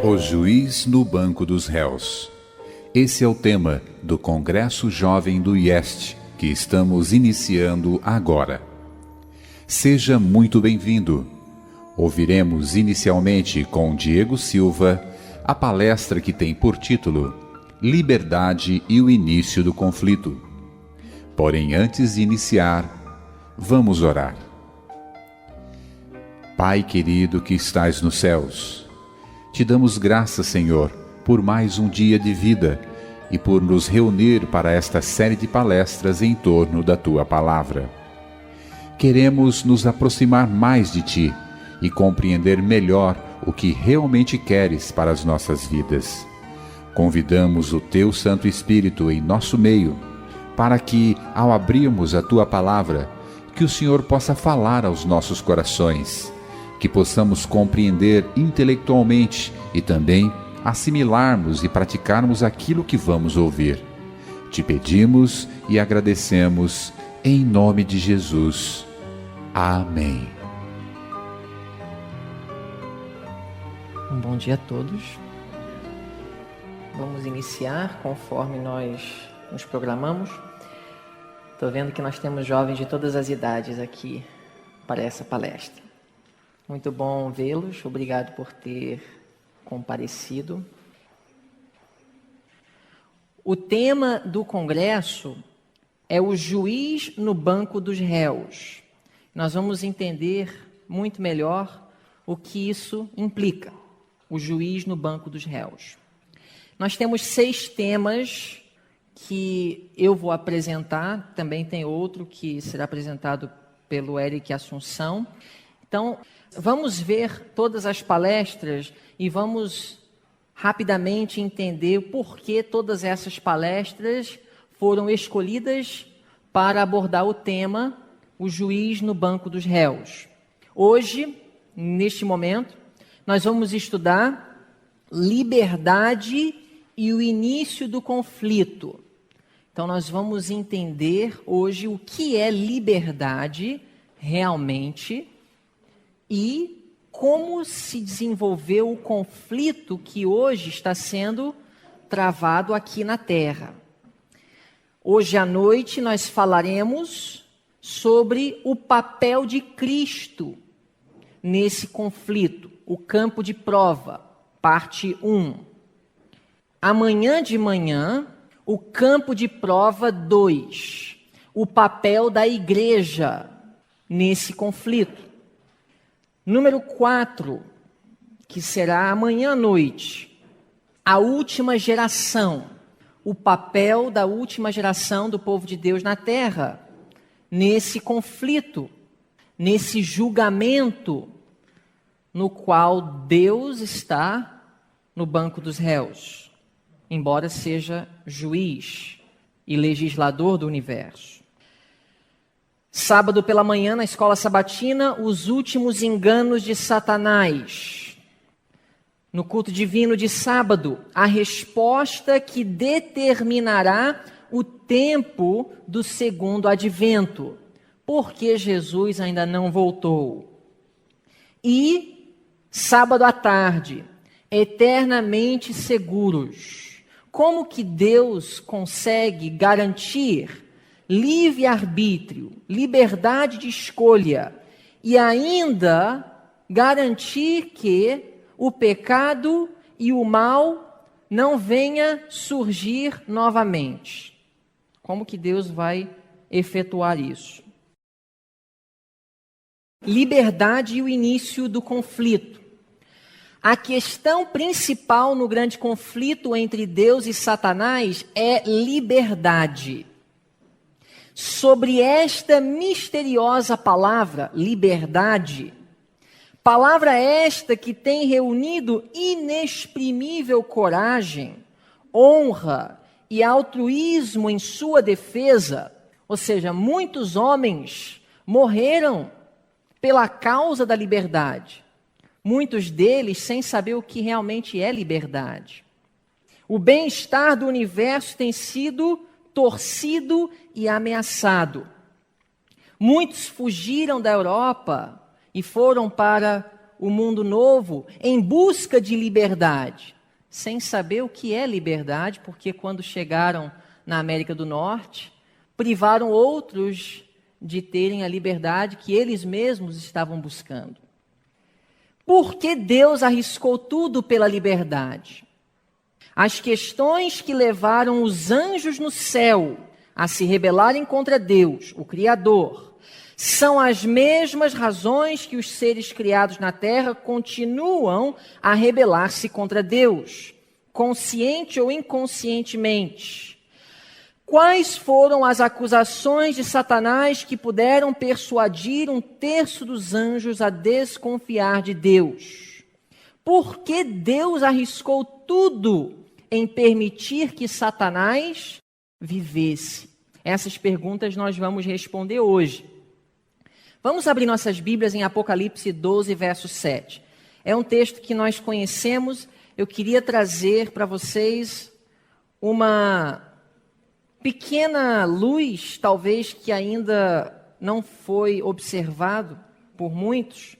O juiz no banco dos réus. Esse é o tema do Congresso Jovem do IEST, que estamos iniciando agora. Seja muito bem-vindo. Ouviremos inicialmente com Diego Silva a palestra que tem por título Liberdade e o Início do Conflito. Porém, antes de iniciar, vamos orar. Pai querido que estais nos céus, te damos graças, Senhor, por mais um dia de vida e por nos reunir para esta série de palestras em torno da Tua Palavra. Queremos nos aproximar mais de Ti e compreender melhor o que realmente queres para as nossas vidas. Convidamos o Teu Santo Espírito em nosso meio, para que, ao abrirmos a Tua Palavra, que o Senhor possa falar aos nossos corações, que possamos compreender intelectualmente e também assimilarmos e praticarmos aquilo que vamos ouvir. Te pedimos e agradecemos em nome de Jesus. Amém. Um bom dia a todos. Vamos iniciar conforme nós nos programamos. Estou vendo que nós temos jovens de todas as idades aqui para essa palestra. Muito bom vê-los, obrigado por ter comparecido. O tema do congresso é o juiz no banco dos réus. Nós vamos entender muito melhor o que isso implica, o juiz no banco dos réus. Nós temos 6 temas que eu vou apresentar, também tem outro que será apresentado pelo Eric Assunção. Então, vamos ver todas as palestras e vamos rapidamente entender por que todas essas palestras foram escolhidas para abordar o tema, o juiz no banco dos réus. Hoje, neste momento, nós vamos estudar liberdade e o início do conflito. Então, nós vamos entender hoje o que é liberdade realmente e como se desenvolveu o conflito que hoje está sendo travado aqui na Terra. Hoje à noite nós falaremos sobre o papel de Cristo nesse conflito, o campo de prova, parte 1. Amanhã de manhã, o campo de prova 2, o papel da igreja nesse conflito. Número 4, que será amanhã à noite, a última geração, o papel da última geração do povo de Deus na terra, nesse conflito, nesse julgamento no qual Deus está no banco dos réus, embora seja juiz e legislador do universo. Sábado pela manhã, na escola sabatina, os últimos enganos de Satanás. No culto divino de sábado, a resposta que determinará o tempo do segundo advento, porque Jesus ainda não voltou. E, sábado à tarde, eternamente seguros. Como que Deus consegue garantir livre-arbítrio, liberdade de escolha e ainda garantir que o pecado e o mal não venha surgir novamente? Como que Deus vai efetuar isso? Liberdade e o início do conflito. A questão principal no grande conflito entre Deus e Satanás é liberdade. Sobre esta misteriosa palavra, liberdade, palavra esta que tem reunido inexprimível coragem, honra e altruísmo em sua defesa, ou seja, muitos homens morreram pela causa da liberdade, muitos deles sem saber o que realmente é liberdade. O bem-estar do universo tem sido torcido e ameaçado. Muitos fugiram da Europa e foram para o mundo novo em busca de liberdade, sem saber o que é liberdade, porque quando chegaram na América do Norte, privaram outros de terem a liberdade que eles mesmos estavam buscando. Por que Deus arriscou tudo pela liberdade? As questões que levaram os anjos no céu a se rebelarem contra Deus, o Criador, são as mesmas razões que os seres criados na terra continuam a rebelar-se contra Deus, consciente ou inconscientemente. Quais foram as acusações de Satanás que puderam persuadir 1/3 dos anjos a desconfiar de Deus? Por que Deus arriscou tudo em permitir que Satanás vivesse? Essas perguntas nós vamos responder hoje. Vamos abrir nossas Bíblias em Apocalipse 12, verso 7. É um texto que nós conhecemos. Eu queria trazer para vocês uma pequena luz, talvez que ainda não foi observado por muitos,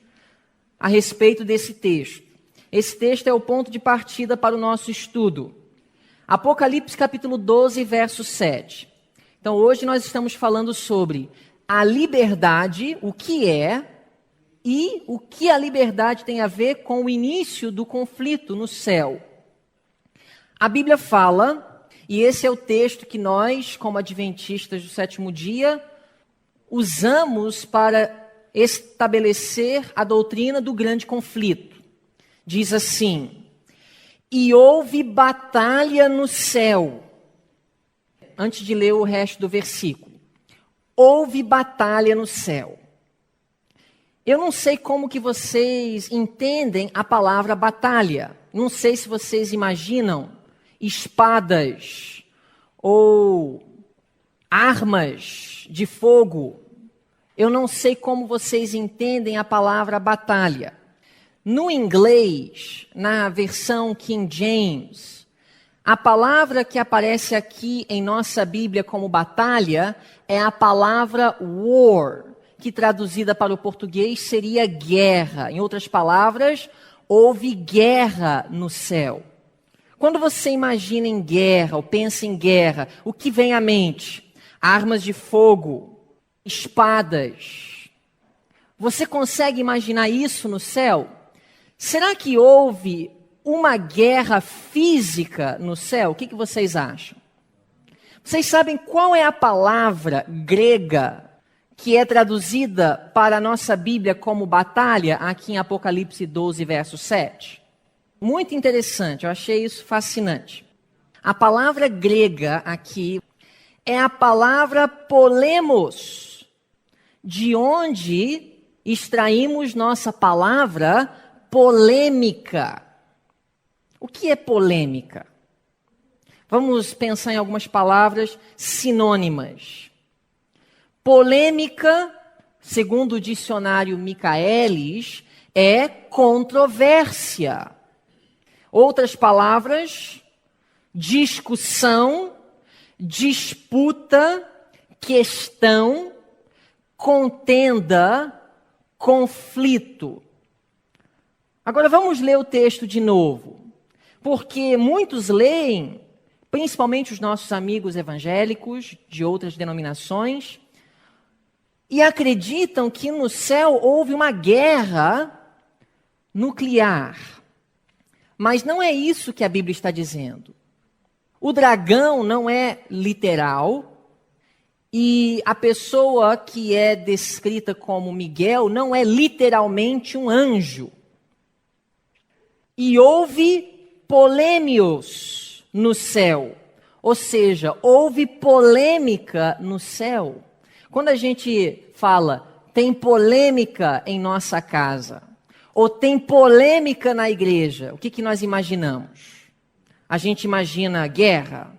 a respeito desse texto. Esse texto é o ponto de partida para o nosso estudo. Apocalipse capítulo 12, verso 7. Então, hoje nós estamos falando sobre a liberdade, o que é, e o que a liberdade tem a ver com o início do conflito no céu. A Bíblia fala, e esse é o texto que nós, como adventistas do sétimo dia, usamos para estabelecer a doutrina do grande conflito. Diz assim: e houve batalha no céu. Antes de ler o resto do versículo. Houve batalha no céu. Eu não sei como que vocês entendem a palavra batalha. Não sei se vocês imaginam espadas ou armas de fogo. Eu não sei como vocês entendem a palavra batalha. No inglês, na versão King James, a palavra que aparece aqui em nossa Bíblia como batalha é a palavra war, que traduzida para o português seria guerra. Em outras palavras, houve guerra no céu. Quando você imagina em guerra ou pensa em guerra, o que vem à mente? Armas de fogo, espadas. Você consegue imaginar isso no céu? Será que houve uma guerra física no céu? O que vocês acham? Vocês sabem qual é a palavra grega que é traduzida para a nossa Bíblia como batalha, aqui em Apocalipse 12, verso 7? Muito interessante, eu achei isso fascinante. A palavra grega aqui é a palavra polemos, de onde extraímos nossa palavra polêmica. O que é polêmica? Vamos pensar em algumas palavras sinônimas. Polêmica, segundo o dicionário Michaelis, é controvérsia. Outras palavras, discussão, disputa, questão, contenda, conflito. Agora vamos ler o texto de novo, porque muitos leem, principalmente os nossos amigos evangélicos de outras denominações, e acreditam que no céu houve uma guerra nuclear. Mas não é isso que a Bíblia está dizendo. O dragão não é literal, e a pessoa que é descrita como Miguel não é literalmente um anjo. E houve polêmios no céu, ou seja, houve polêmica no céu. Quando a gente fala, tem polêmica em nossa casa, ou tem polêmica na igreja, o que nós imaginamos? A gente imagina guerra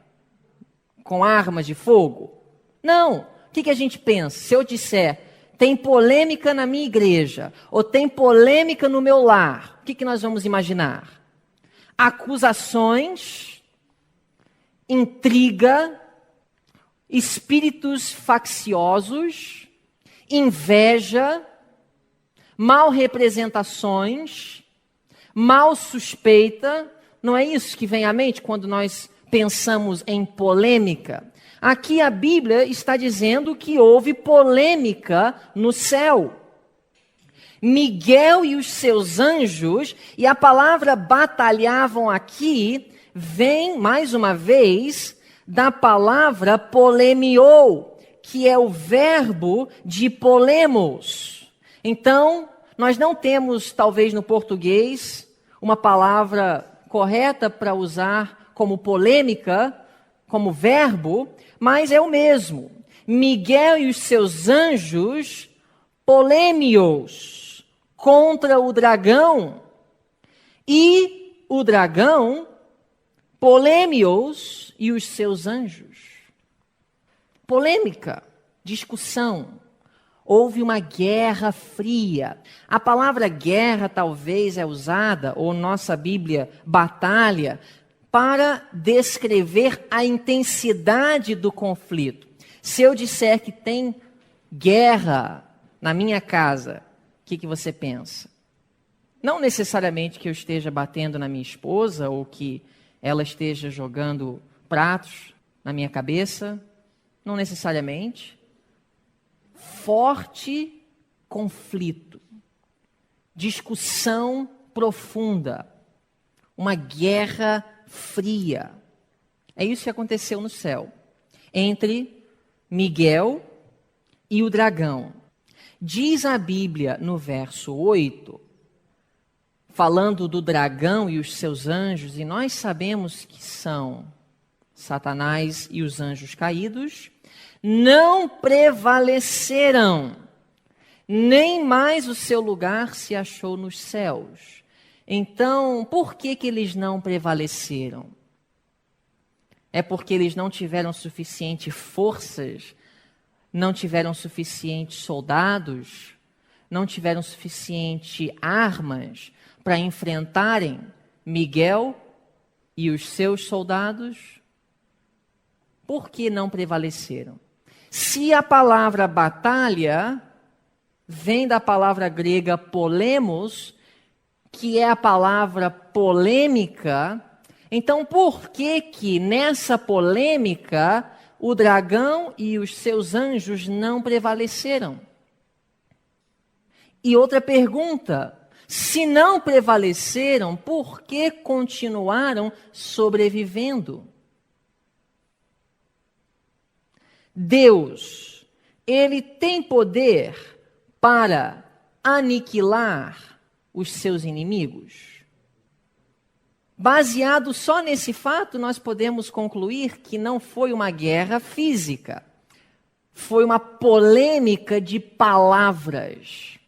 com armas de fogo? Não. O que a gente pensa? Se eu disser, tem polêmica na minha igreja, ou tem polêmica no meu lar, o que nós vamos imaginar? Acusações, intriga, espíritos facciosos, inveja, mal representações, mal suspeita. Não é isso que vem à mente quando nós pensamos em polêmica? Aqui a Bíblia está dizendo que houve polêmica no céu. Miguel e os seus anjos, e a palavra batalhavam aqui, vem mais uma vez da palavra polemiou, que é o verbo de polemos. Então, nós não temos, talvez no português, uma palavra correta para usar como polêmica, como verbo, mas é o mesmo. Miguel e os seus anjos polemios contra o dragão, e o dragão polemios e os seus anjos. Polêmica, discussão. Houve uma guerra fria. A palavra guerra talvez é usada, ou nossa Bíblia, batalha, para descrever a intensidade do conflito. Se eu disser que tem guerra na minha casa, o que você pensa? Não necessariamente que eu esteja batendo na minha esposa, ou que ela esteja jogando pratos na minha cabeça, não necessariamente. Forte conflito, discussão profunda, uma guerra fria. É isso que aconteceu no céu, entre Miguel e o dragão. Diz a Bíblia no verso 8, falando do dragão e os seus anjos, e nós sabemos que são Satanás e os anjos caídos, não prevaleceram, nem mais o seu lugar se achou nos céus. Então, por que eles não prevaleceram? É porque eles não tiveram suficiente forças, não tiveram suficientes soldados, não tiveram suficiente armas para enfrentarem Miguel e os seus soldados? Por que não prevaleceram? Se a palavra batalha vem da palavra grega polemos, que é a palavra polêmica, então por que nessa polêmica o dragão e os seus anjos não prevaleceram? E outra pergunta, se não prevaleceram, por que continuaram sobrevivendo? Deus, Ele tem poder para aniquilar os seus inimigos? Baseado só nesse fato, nós podemos concluir que não foi uma guerra física. Foi uma polêmica de palavras,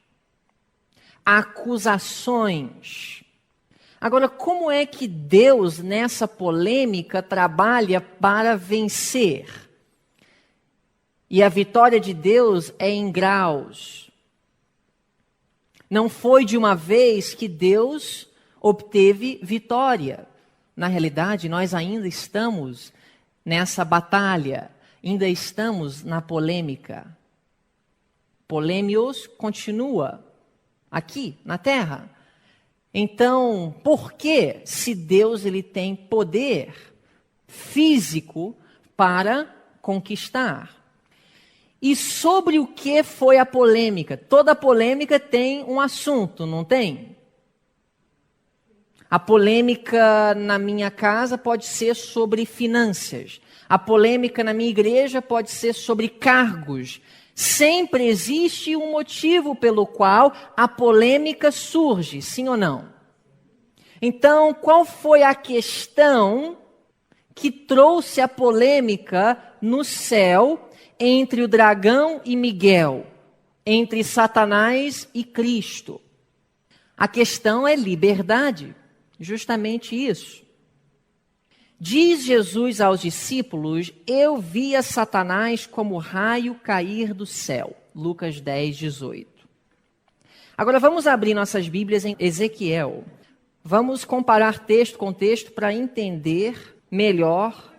acusações. Agora, como é que Deus, nessa polêmica, trabalha para vencer? E a vitória de Deus é em graus. Não foi de uma vez que Deus obteve vitória. Na realidade, nós ainda estamos nessa batalha, ainda estamos na polêmica. Polêmios continua aqui na terra. Então, por que, se Deus ele tem poder físico para conquistar? E sobre o que foi a polêmica? Toda polêmica tem um assunto, não tem? A polêmica na minha casa pode ser sobre finanças. A polêmica na minha igreja pode ser sobre cargos. Sempre existe um motivo pelo qual a polêmica surge, sim ou não? Então, qual foi a questão que trouxe a polêmica no céu entre o dragão e Miguel, entre Satanás e Cristo? A questão é liberdade, justamente isso. Diz Jesus aos discípulos: eu via Satanás como raio cair do céu. Lucas 10, 18. Agora vamos abrir nossas Bíblias em Ezequiel. Vamos comparar texto com texto para entender melhor.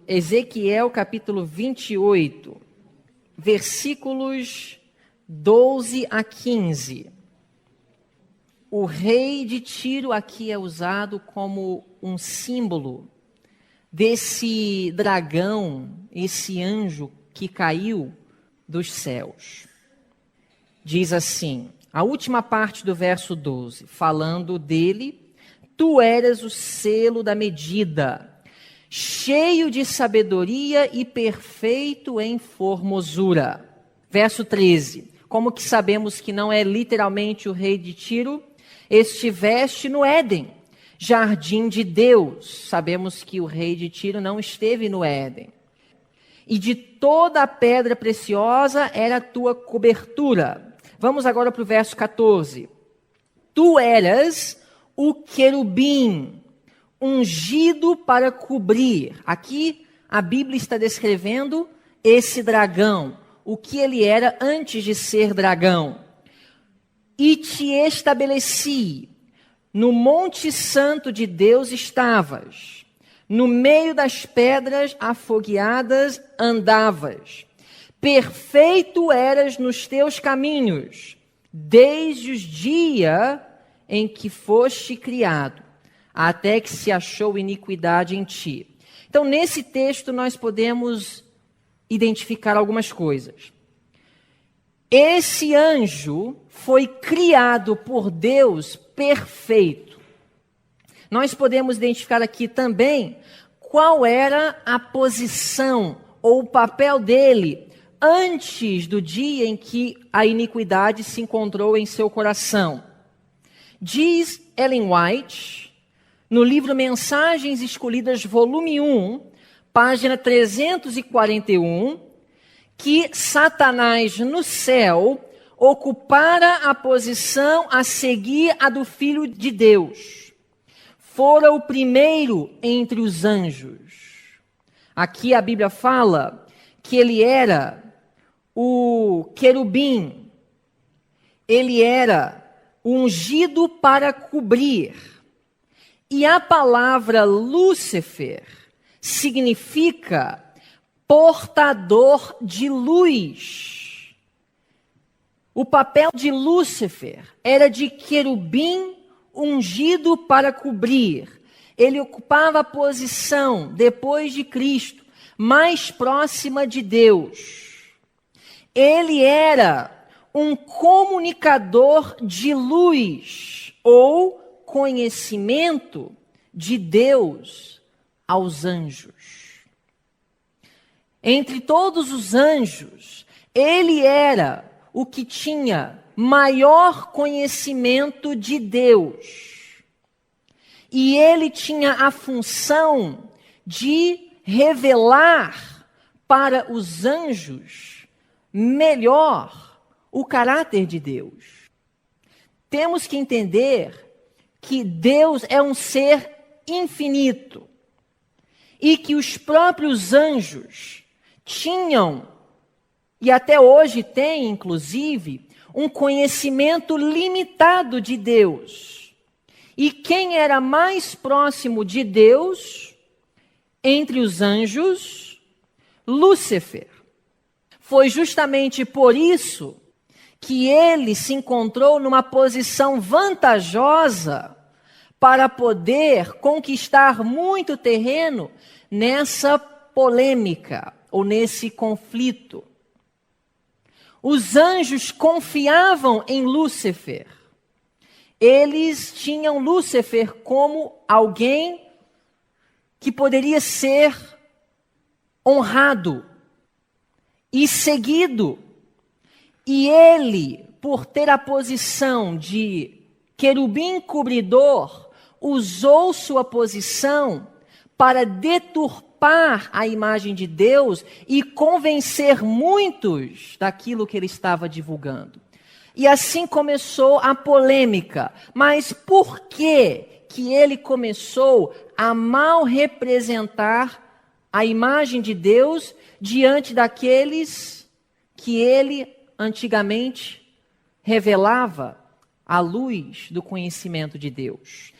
Ezequiel capítulo 28, versículos 12 a 15. O rei de Tiro aqui é usado como um símbolo desse dragão, esse anjo que caiu dos céus. Diz assim, a última parte do verso 12, falando dele: tu eras o selo da medida, cheio de sabedoria e perfeito em formosura. Verso 13, como que sabemos que não é literalmente o rei de Tiro? Estiveste no Éden, jardim de Deus. Sabemos que o rei de Tiro não esteve no Éden. E de toda a pedra preciosa era a tua cobertura. Vamos agora para o verso 14. Tu eras o querubim, ungido para cobrir. Aqui a Bíblia está descrevendo esse dragão, o que ele era antes de ser dragão. E te estabeleci, no monte santo de Deus estavas, no meio das pedras afogueadas andavas, perfeito eras nos teus caminhos, desde os dias em que foste criado, até que se achou iniquidade em ti. Então, nesse texto, nós podemos identificar algumas coisas. Esse anjo foi criado por Deus perfeito. Nós podemos identificar aqui também qual era a posição ou o papel dele antes do dia em que a iniquidade se encontrou em seu coração. Diz Ellen White, no livro Mensagens Escolhidas, volume 1, página 341, que Satanás no céu ocupara a posição a seguir a do Filho de Deus. Fora o primeiro entre os anjos. Aqui a Bíblia fala que ele era o querubim, ele era ungido para cobrir. E a palavra Lúcifer significa portador de luz. O papel de Lúcifer era de querubim ungido para cobrir. Ele ocupava a posição, depois de Cristo, mais próxima de Deus. Ele era um comunicador de luz ou conhecimento de Deus aos anjos. Entre todos os anjos, ele era o que tinha maior conhecimento de Deus. E ele tinha a função de revelar para os anjos melhor o caráter de Deus. Temos que entender que Deus é um ser infinito e que os próprios anjos tinham, e até hoje têm, inclusive, um conhecimento limitado de Deus. E quem era mais próximo de Deus, entre os anjos? Lúcifer. Foi justamente por isso que ele se encontrou numa posição vantajosa para poder conquistar muito terreno nessa polêmica ou nesse conflito. Os anjos confiavam em Lúcifer. Eles tinham Lúcifer como alguém que poderia ser honrado e seguido. E ele, por ter a posição de querubim cobridor, usou sua posição para deturpar a imagem de Deus e convencer muitos daquilo que ele estava divulgando. E assim começou a polêmica. Mas por que ele começou a mal representar a imagem de Deus diante daqueles que ele antigamente revelava à luz do conhecimento de Deus?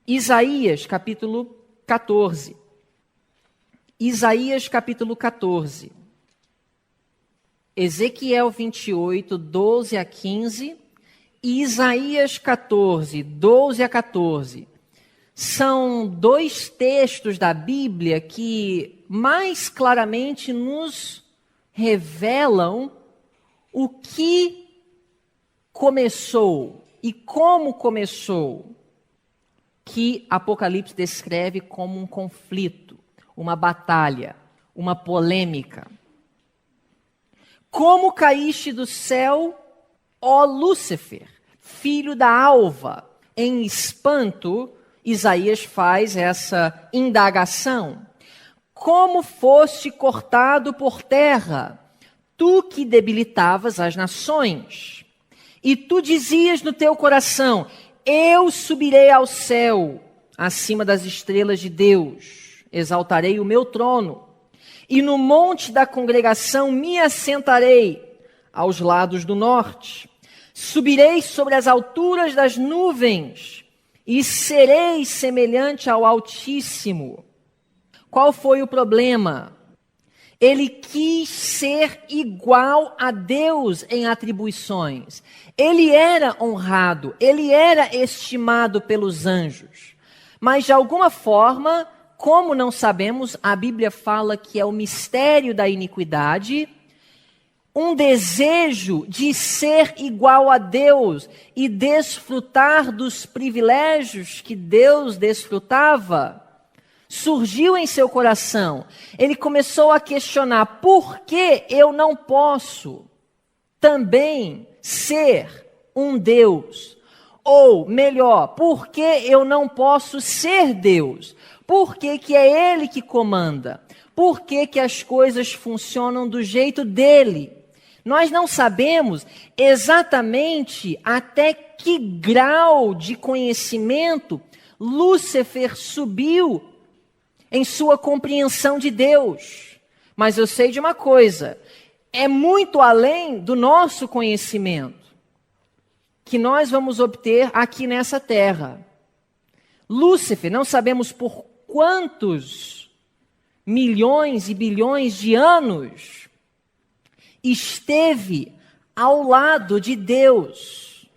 Isaías capítulo 14. Isaías capítulo 14. Ezequiel 28, 12 a 15 e Isaías 14, 12 a 14. São dois textos da Bíblia que mais claramente nos revelam o que começou e como começou, que Apocalipse descreve como um conflito, uma batalha, uma polêmica. Como caíste do céu, ó Lúcifer, filho da alva? Em espanto, Isaías faz essa indagação. Como foste cortado por terra, tu que debilitavas as nações? E tu dizias no teu coração, eu subirei ao céu, acima das estrelas de Deus, exaltarei o meu trono, e no monte da congregação me assentarei, aos lados do norte. Subirei sobre as alturas das nuvens, e serei semelhante ao Altíssimo. Qual foi o problema? Ele quis ser igual a Deus em atribuições. Ele era honrado, ele era estimado pelos anjos. Mas de alguma forma, como não sabemos, a Bíblia fala que é o mistério da iniquidade, um desejo de ser igual a Deus e desfrutar dos privilégios que Deus desfrutava, surgiu em seu coração. Ele começou a questionar, por que eu não posso também ser um Deus? Ou, melhor, por que eu não posso ser Deus? Por que que é Ele que comanda? Por que que as coisas funcionam do jeito dele? Nós não sabemos exatamente até que grau de conhecimento Lúcifer subiu em sua compreensão de Deus. Mas eu sei de uma coisa, é muito além do nosso conhecimento que nós vamos obter aqui nessa terra. Lúcifer, não sabemos por quantos milhões e bilhões de anos esteve ao lado de Deus.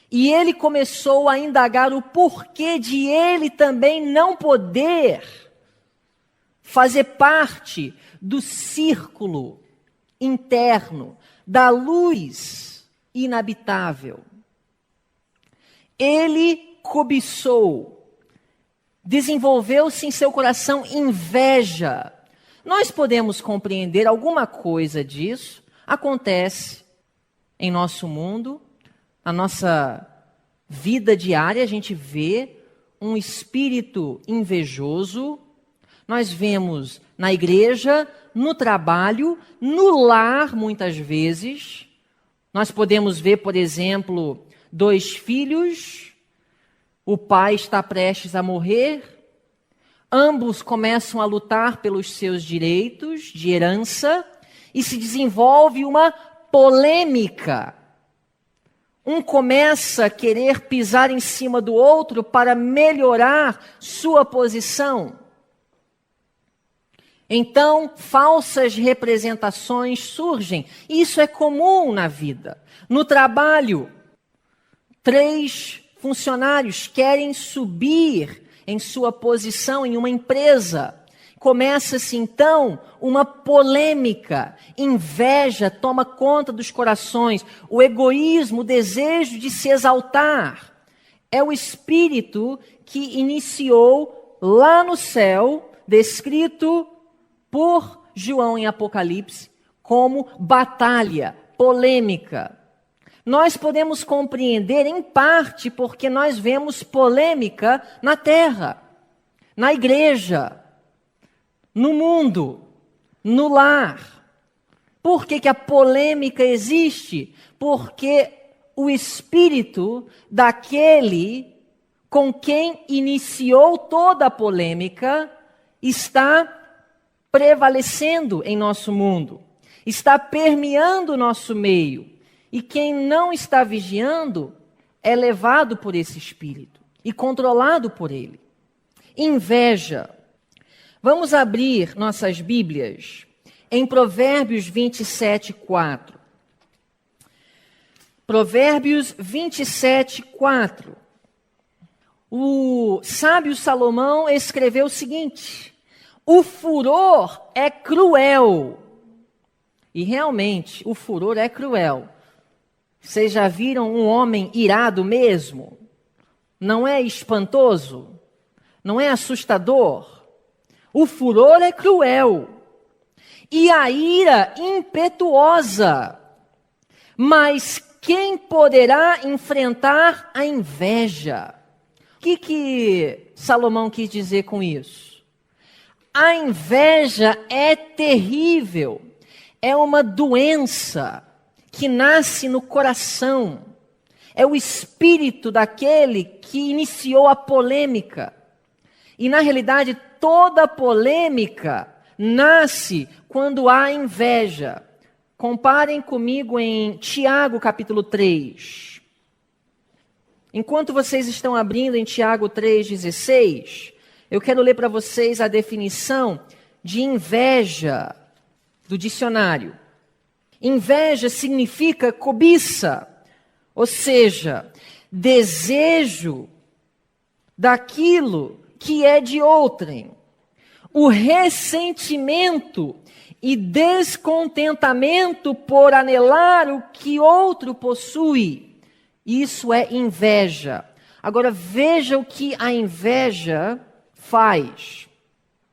E ele começou a indagar o porquê de ele também não poder fazer parte do círculo interno, da luz inabitável. Ele cobiçou, desenvolveu-se em seu coração inveja. Nós podemos compreender alguma coisa disso, acontece em nosso mundo, na nossa vida diária, a gente vê um espírito invejoso. Nós vemos na igreja, no trabalho, no lar, muitas vezes. Nós podemos ver, por exemplo, 2 filhos, o pai está prestes a morrer, ambos começam a lutar pelos seus direitos de herança e se desenvolve uma polêmica. Um começa a querer pisar em cima do outro para melhorar sua posição. Então, falsas representações surgem. Isso é comum na vida. No trabalho, 3 funcionários querem subir em sua posição em uma empresa. Começa-se então uma polêmica, inveja toma conta dos corações, o egoísmo, o desejo de se exaltar. É o espírito que iniciou lá no céu, descrito por João em Apocalipse, como batalha, polêmica. Nós podemos compreender em parte porque nós vemos polêmica na terra, na igreja, no mundo, no lar. Por que que a polêmica existe? Porque o espírito daquele com quem iniciou toda a polêmica está prevalecendo em nosso mundo, está permeando o nosso meio. E quem não está vigiando é levado por esse espírito e controlado por ele. Inveja. Vamos abrir nossas Bíblias em Provérbios 27, 4. Provérbios 27, 4. O sábio Salomão escreveu o seguinte: o furor é cruel. E realmente, o furor é cruel. Vocês já viram um homem irado mesmo? Não é espantoso? Não é assustador? O furor é cruel. E a ira impetuosa. Mas quem poderá enfrentar a inveja? O que Salomão quis dizer com isso? A inveja é terrível. É uma doença que nasce no coração. É o espírito daquele que iniciou a polêmica. E, na realidade, toda polêmica nasce quando há inveja. Comparem comigo em Tiago, capítulo 3. Enquanto vocês estão abrindo em Tiago 3,16, eu quero ler para vocês a definição de inveja do dicionário. Inveja significa cobiça, ou seja, desejo daquilo que é de outrem. O ressentimento e descontentamento por anelar o que outro possui. Isso é inveja. Agora veja o que a inveja faz.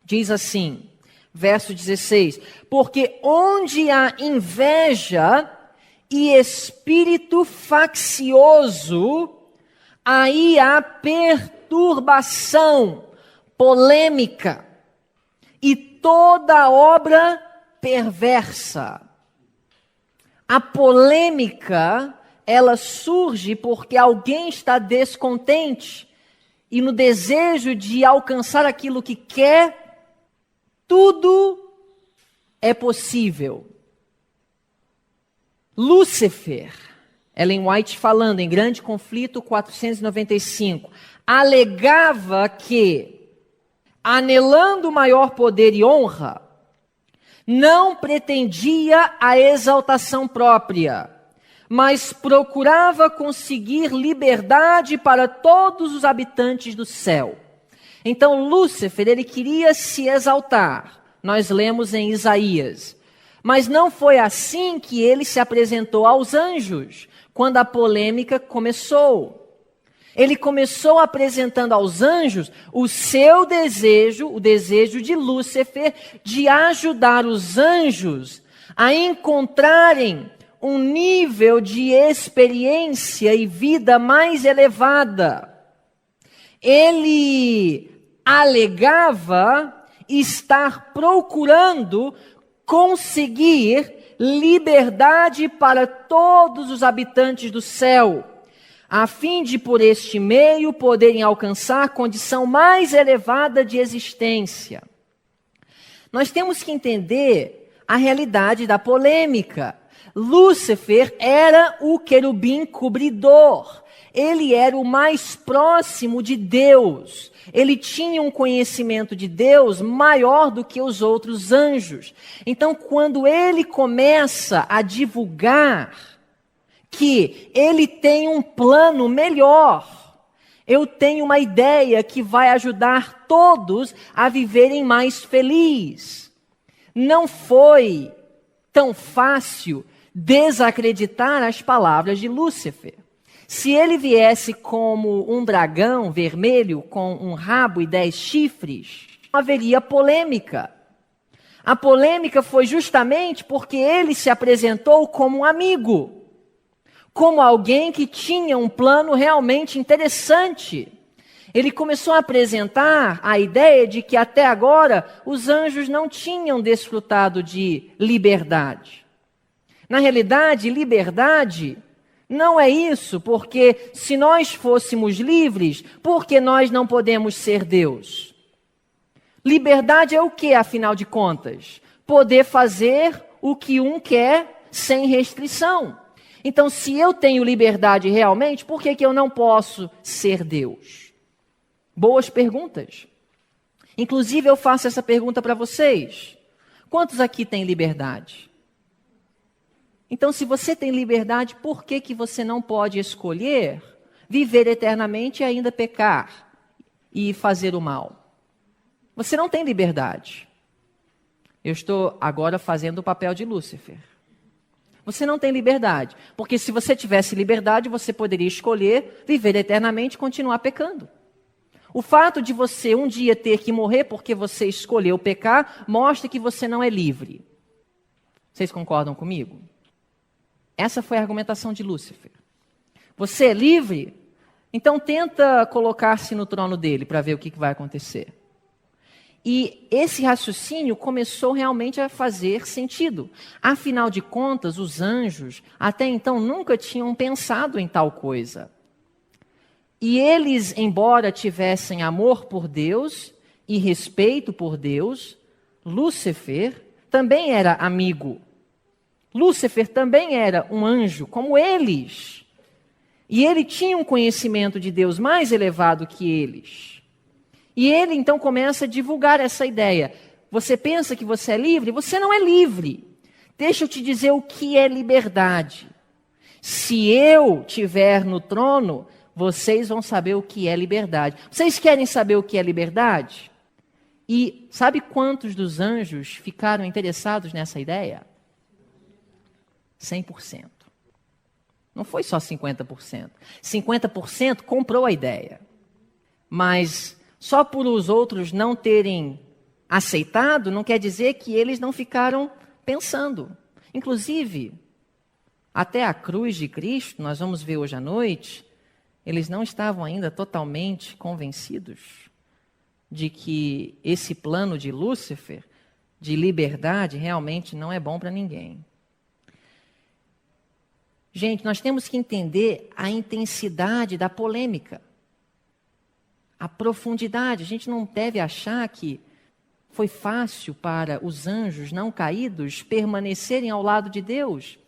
Diz assim, verso 16: porque onde há inveja e espírito faccioso, aí há perturbação, polêmica e toda obra perversa. A polêmica, ela surge porque alguém está descontente e no desejo de alcançar aquilo que quer, tudo é possível. Lúcifer, Ellen White falando em Grande Conflito 495, alegava que, anelando maior poder e honra, não pretendia a exaltação própria, mas procurava conseguir liberdade para todos os habitantes do céu. Então Lúcifer, ele queria se exaltar. Nós lemos em Isaías. Mas não foi assim que ele se apresentou aos anjos, quando a polêmica começou. Ele começou apresentando aos anjos o seu desejo, o desejo de Lúcifer, de ajudar os anjos a encontrarem um nível de experiência e vida mais elevada. Ele alegava estar procurando conseguir liberdade para todos os habitantes do céu, a fim de, por este meio, poderem alcançar a condição mais elevada de existência. Nós temos que entender a realidade da polêmica. Lúcifer era o querubim cobridor. Ele era o mais próximo de Deus. Ele tinha um conhecimento de Deus maior do que os outros anjos. Então, quando ele começa a divulgar que ele tem um plano melhor, eu tenho uma ideia que vai ajudar todos a viverem mais felizes. Não foi tão fácil desacreditar as palavras de Lúcifer. Se ele viesse como um dragão vermelho com um rabo e 10 chifres, haveria polêmica. A polêmica foi justamente porque ele se apresentou como um amigo, como alguém que tinha um plano realmente interessante. Ele começou a apresentar a ideia de que até agora os anjos não tinham desfrutado de liberdade. Na realidade, liberdade não é isso, porque se nós fôssemos livres, por que nós não podemos ser Deus? Liberdade é o que, afinal de contas? Poder fazer o que um quer sem restrição. Então, se eu tenho liberdade realmente, por que eu não posso ser Deus? Boas perguntas. Inclusive, eu faço essa pergunta para vocês. Quantos aqui têm liberdade? Então, se você tem liberdade, por que que você não pode escolher viver eternamente e ainda pecar e fazer o mal? Você não tem liberdade. Eu estou agora fazendo o papel de Lúcifer. Você não tem liberdade, porque se você tivesse liberdade, você poderia escolher viver eternamente e continuar pecando. O fato de você um dia ter que morrer porque você escolheu pecar, mostra que você não é livre. Vocês concordam comigo? Essa foi a argumentação de Lúcifer. Você é livre? Então tenta colocar-se no trono dele para ver o que vai acontecer. E esse raciocínio começou realmente a fazer sentido. Afinal de contas, os anjos até então nunca tinham pensado em tal coisa. E eles, embora tivessem amor por Deus e respeito por Deus, Lúcifer também era amigo. Lúcifer também era um anjo, como eles. E ele tinha um conhecimento de Deus mais elevado que eles. E ele então começa a divulgar essa ideia. Você pensa que você é livre? Você não é livre. Deixa eu te dizer o que é liberdade. Se eu estiver no trono, vocês vão saber o que é liberdade. Vocês querem saber o que é liberdade? E sabe quantos dos anjos ficaram interessados nessa ideia? 100%. Não foi só 50%. 50% comprou a ideia. Mas só por os outros não terem aceitado, não quer dizer que eles não ficaram pensando. Inclusive, até a cruz de Cristo, nós vamos ver hoje à noite, eles não estavam ainda totalmente convencidos de que esse plano de Lúcifer, de liberdade, realmente não é bom para ninguém. Gente, nós temos que entender a intensidade da polêmica. A profundidade. A gente não deve achar que foi fácil para os anjos não caídos permanecerem ao lado de Deus.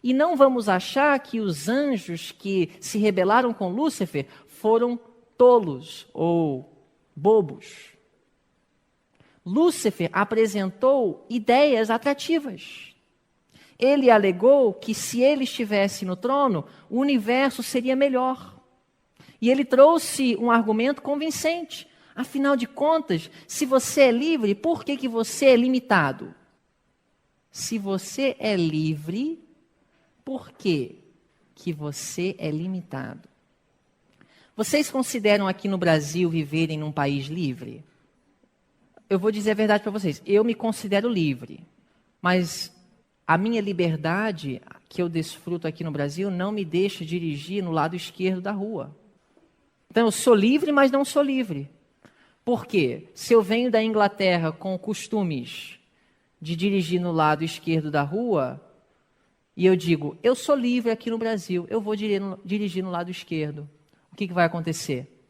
E não vamos achar que os anjos que se rebelaram com Lúcifer foram tolos ou bobos. Lúcifer apresentou ideias atrativas. Ele alegou que se ele estivesse no trono, o universo seria melhor. E ele trouxe um argumento convincente. Afinal de contas, se você é livre, por que você é limitado? Se você é livre, por que você é limitado? Vocês consideram aqui no Brasil viverem num país livre? Eu vou dizer a verdade para vocês. Eu me considero livre. Mas a minha liberdade que eu desfruto aqui no Brasil não me deixa dirigir no lado esquerdo da rua. Então, eu sou livre, mas não sou livre. Por quê? Se eu venho da Inglaterra com costumes de dirigir no lado esquerdo da rua, e eu digo, eu sou livre aqui no Brasil, eu vou dirigir no lado esquerdo. O que vai acontecer?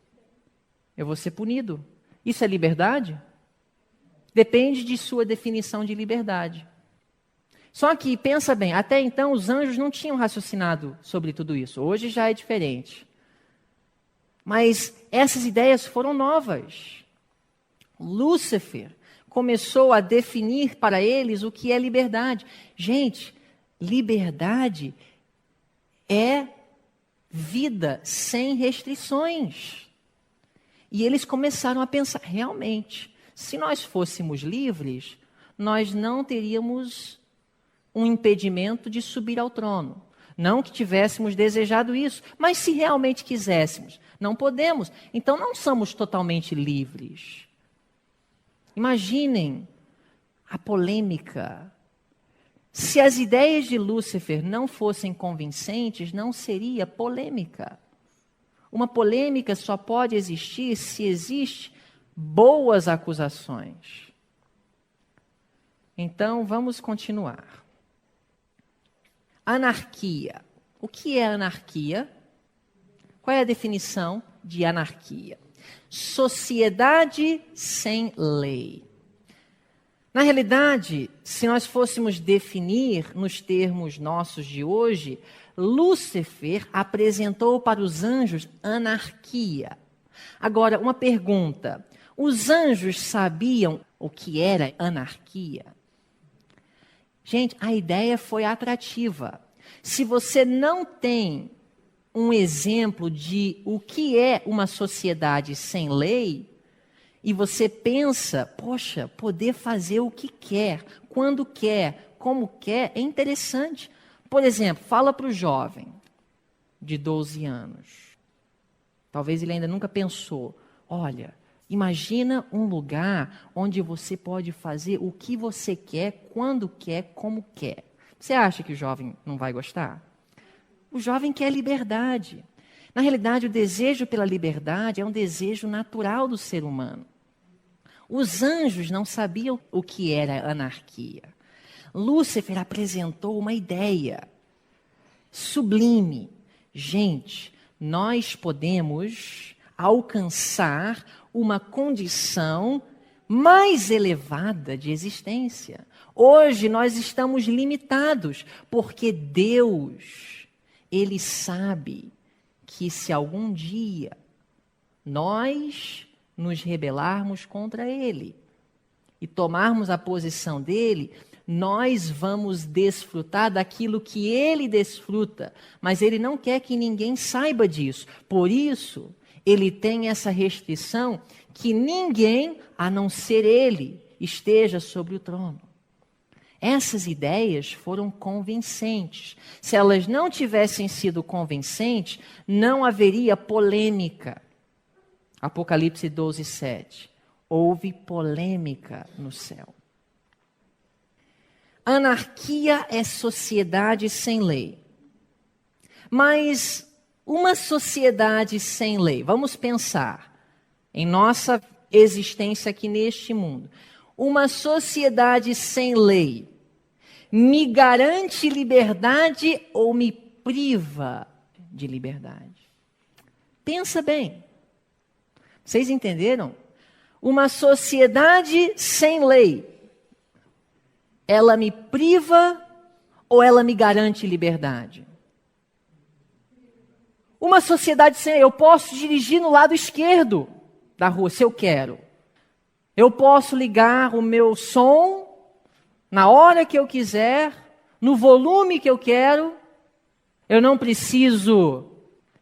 Eu vou ser punido. Isso é liberdade? Depende de sua definição de liberdade. Só que, pensa bem, até então os anjos não tinham raciocinado sobre tudo isso. Hoje já é diferente. Mas essas ideias foram novas. Lúcifer começou a definir para eles o que é liberdade. Gente, liberdade é vida sem restrições. E eles começaram a pensar, realmente, se nós fôssemos livres, nós não teríamos um impedimento de subir ao trono. Não que tivéssemos desejado isso, mas se realmente quiséssemos, não podemos. Então não somos totalmente livres. Imaginem a polêmica. Se as ideias de Lúcifer não fossem convincentes, não seria polêmica. Uma polêmica só pode existir se existem boas acusações. Então vamos continuar. Anarquia. O que é anarquia? Qual é a definição de anarquia? Sociedade sem lei. Na realidade, se nós fôssemos definir nos termos nossos de hoje, Lúcifer apresentou para os anjos anarquia. Agora, uma pergunta. Os anjos sabiam o que era anarquia? Gente, a ideia foi atrativa. Se você não tem um exemplo de o que é uma sociedade sem lei, e você pensa, poxa, poder fazer o que quer, quando quer, como quer, é interessante. Por exemplo, fala para o jovem de 12 anos. Talvez ele ainda nunca pensou, olha, imagina um lugar onde você pode fazer o que você quer, quando quer, como quer. Você acha que o jovem não vai gostar? O jovem quer liberdade. Na realidade, o desejo pela liberdade é um desejo natural do ser humano. Os anjos não sabiam o que era anarquia. Lúcifer apresentou uma ideia sublime. Gente, nós podemos alcançar uma condição mais elevada de existência. Hoje nós estamos limitados, porque Deus, Ele sabe que se algum dia nós nos rebelarmos contra Ele e tomarmos a posição dEle, nós vamos desfrutar daquilo que Ele desfruta, mas Ele não quer que ninguém saiba disso. Por isso, Ele tem essa restrição que ninguém, a não ser Ele, esteja sobre o trono. Essas ideias foram convincentes. Se elas não tivessem sido convincentes, não haveria polêmica. Apocalipse 12, 7. Houve polêmica no céu. Anarquia é sociedade sem lei. Mas uma sociedade sem lei, vamos pensar em nossa existência aqui neste mundo. Uma sociedade sem lei me garante liberdade ou me priva de liberdade? Pensa bem. Vocês entenderam? Uma sociedade sem lei, ela me priva ou ela me garante liberdade? Uma sociedade sem lei, eu posso dirigir no lado esquerdo da rua, se eu quero. Eu posso ligar o meu som na hora que eu quiser, no volume que eu quero. Eu não preciso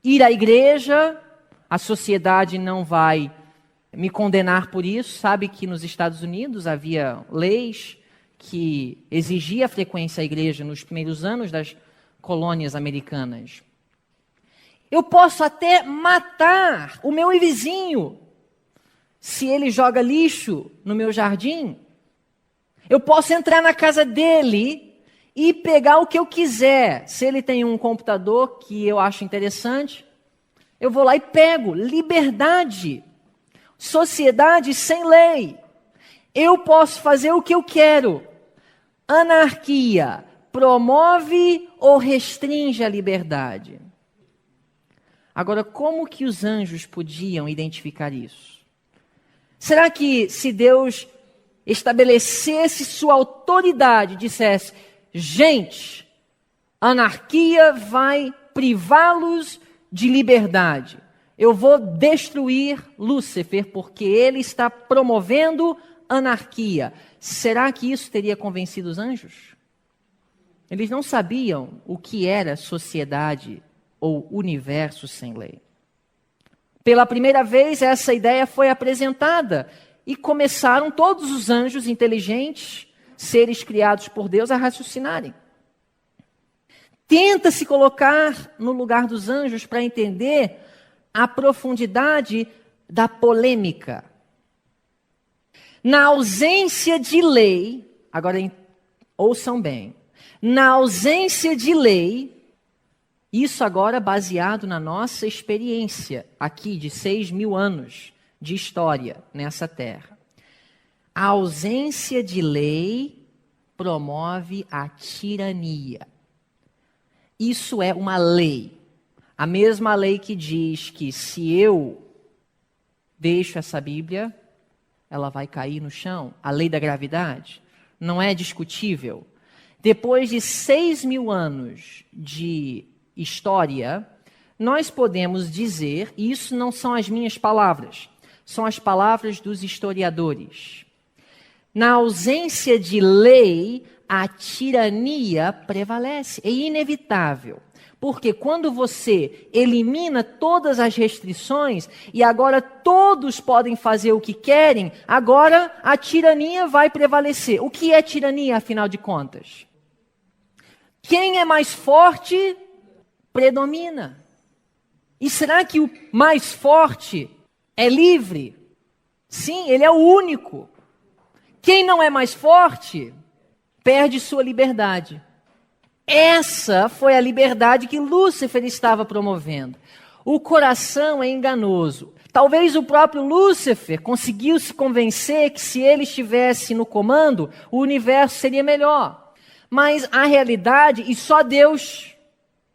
ir à igreja, a sociedade não vai me condenar por isso. Sabe que nos Estados Unidos havia leis que exigia a frequência à igreja nos primeiros anos das colônias americanas. Eu posso até matar o meu vizinho se ele joga lixo no meu jardim. Eu posso entrar na casa dele e pegar o que eu quiser. Se ele tem um computador que eu acho interessante, eu vou lá e pego. Liberdade. Sociedade sem lei. Eu posso fazer o que eu quero. Anarquia promove ou restringe a liberdade? Agora, como que os anjos podiam identificar isso? Será que se Deus estabelecesse sua autoridade, dissesse, gente, anarquia vai privá-los de liberdade. Eu vou destruir Lúcifer porque ele está promovendo anarquia. Será que isso teria convencido os anjos? Eles não sabiam o que era sociedade ou universo sem lei. Pela primeira vez, essa ideia foi apresentada e começaram todos os anjos inteligentes, seres criados por Deus, a raciocinarem. Tenta se colocar no lugar dos anjos para entender a profundidade da polêmica. Na ausência de lei, agora ouçam bem, na ausência de lei, isso agora baseado na nossa experiência aqui de 6.000 anos de história nessa terra. A ausência de lei promove a tirania. Isso é uma lei. A mesma lei que diz que se eu deixo essa Bíblia, ela vai cair no chão. A lei da gravidade não é discutível. Depois de 6.000 anos de história, nós podemos dizer, e isso não são as minhas palavras, são as palavras dos historiadores. Na ausência de lei, a tirania prevalece. É inevitável. Porque quando você elimina todas as restrições e agora todos podem fazer o que querem, agora a tirania vai prevalecer. O que é tirania, afinal de contas? Quem é mais forte predomina. E será que o mais forte é livre? Sim, ele é o único. Quem não é mais forte perde sua liberdade. Essa foi a liberdade que Lúcifer estava promovendo. O coração é enganoso. Talvez o próprio Lúcifer conseguiu se convencer que se ele estivesse no comando, o universo seria melhor. Mas a realidade, e só Deus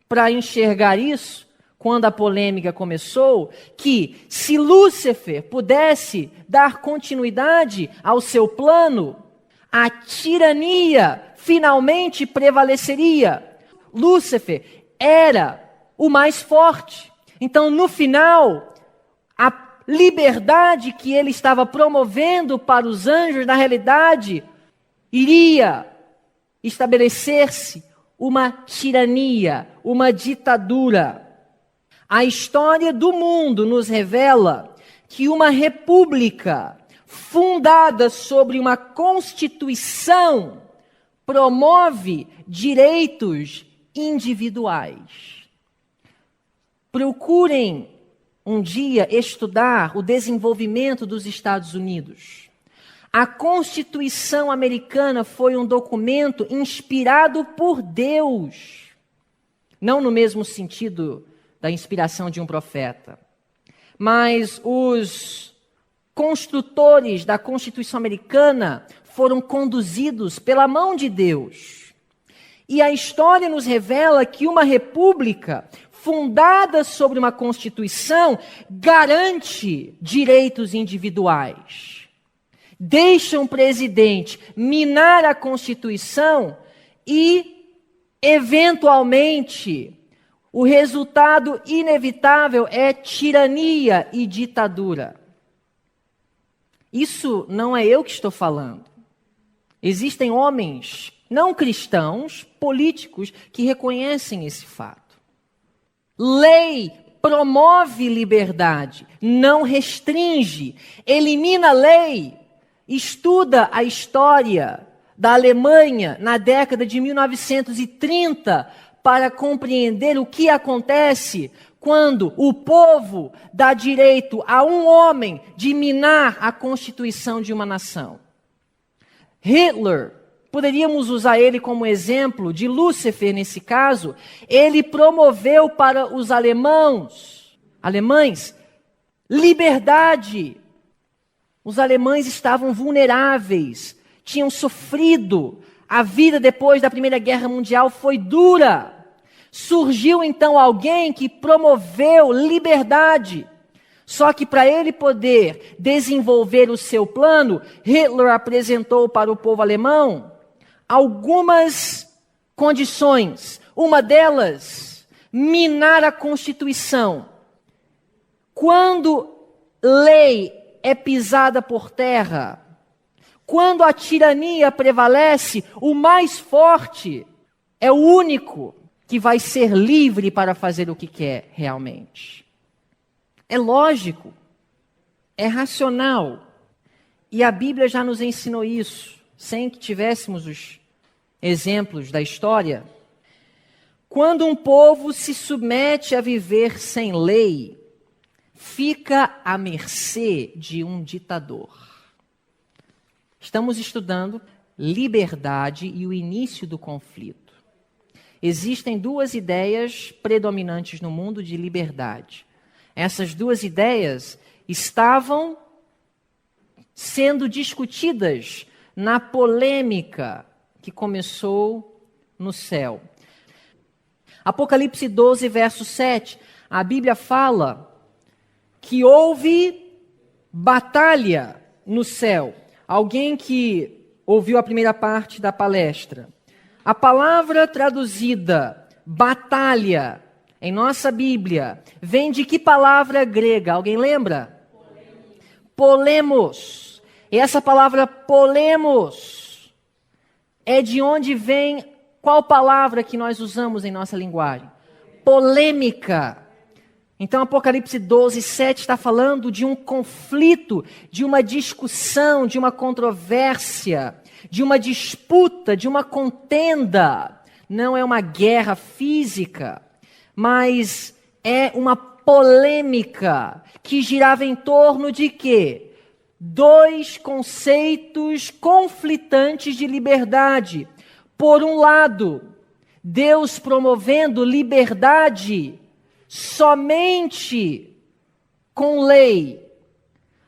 para enxergar isso, quando a polêmica começou, que se Lúcifer pudesse dar continuidade ao seu plano, a tirania finalmente prevaleceria. Lúcifer era o mais forte. Então, no final, a liberdade que ele estava promovendo para os anjos, na realidade, iria estabelecer-se uma tirania, uma ditadura. A história do mundo nos revela que uma república fundada sobre uma constituição promove direitos individuais. Procurem um dia estudar o desenvolvimento dos Estados Unidos. A Constituição americana foi um documento inspirado por Deus, não no mesmo sentido da inspiração de um profeta. Mas os construtores da Constituição americana foram conduzidos pela mão de Deus. E a história nos revela que uma república fundada sobre uma Constituição garante direitos individuais. Deixa um presidente minar a Constituição e, eventualmente, o resultado inevitável é tirania e ditadura. Isso não é eu que estou falando. Existem homens não cristãos, políticos, que reconhecem esse fato. Lei promove liberdade, não restringe. Elimina a lei. Estuda a história da Alemanha na década de 1930 para compreender o que acontece quando o povo dá direito a um homem de minar a constituição de uma nação. Hitler, poderíamos usar ele como exemplo de Lúcifer nesse caso, ele promoveu para os alemães, liberdade. Os alemães estavam vulneráveis, tinham sofrido, a vida depois da Primeira Guerra Mundial foi dura. Surgiu então alguém que promoveu liberdade. Só que para ele poder desenvolver o seu plano, Hitler apresentou para o povo alemão algumas condições. Uma delas, minar a Constituição. Quando lei é pisada por terra, quando a tirania prevalece, o mais forte é o único que vai ser livre para fazer o que quer realmente. É lógico, é racional. E a Bíblia já nos ensinou isso, sem que tivéssemos os exemplos da história. Quando um povo se submete a viver sem lei, fica à mercê de um ditador. Estamos estudando liberdade e o início do conflito. Existem duas ideias predominantes no mundo de liberdade. Essas duas ideias estavam sendo discutidas na polêmica que começou no céu. Apocalipse 12, verso 7, a Bíblia fala que houve batalha no céu. Alguém que ouviu a primeira parte da palestra. A palavra traduzida, batalha, em nossa Bíblia, vem de que palavra grega? Alguém lembra? Polemos. E essa palavra polemos é de onde vem qual palavra que nós usamos em nossa linguagem? Polêmica. Então, Apocalipse 12, 7 está falando de um conflito, de uma discussão, de uma controvérsia, de uma disputa, de uma contenda. Não é uma guerra física, mas é uma polêmica que girava em torno de quê? Dois conceitos conflitantes de liberdade. Por um lado, Deus promovendo liberdade somente com lei.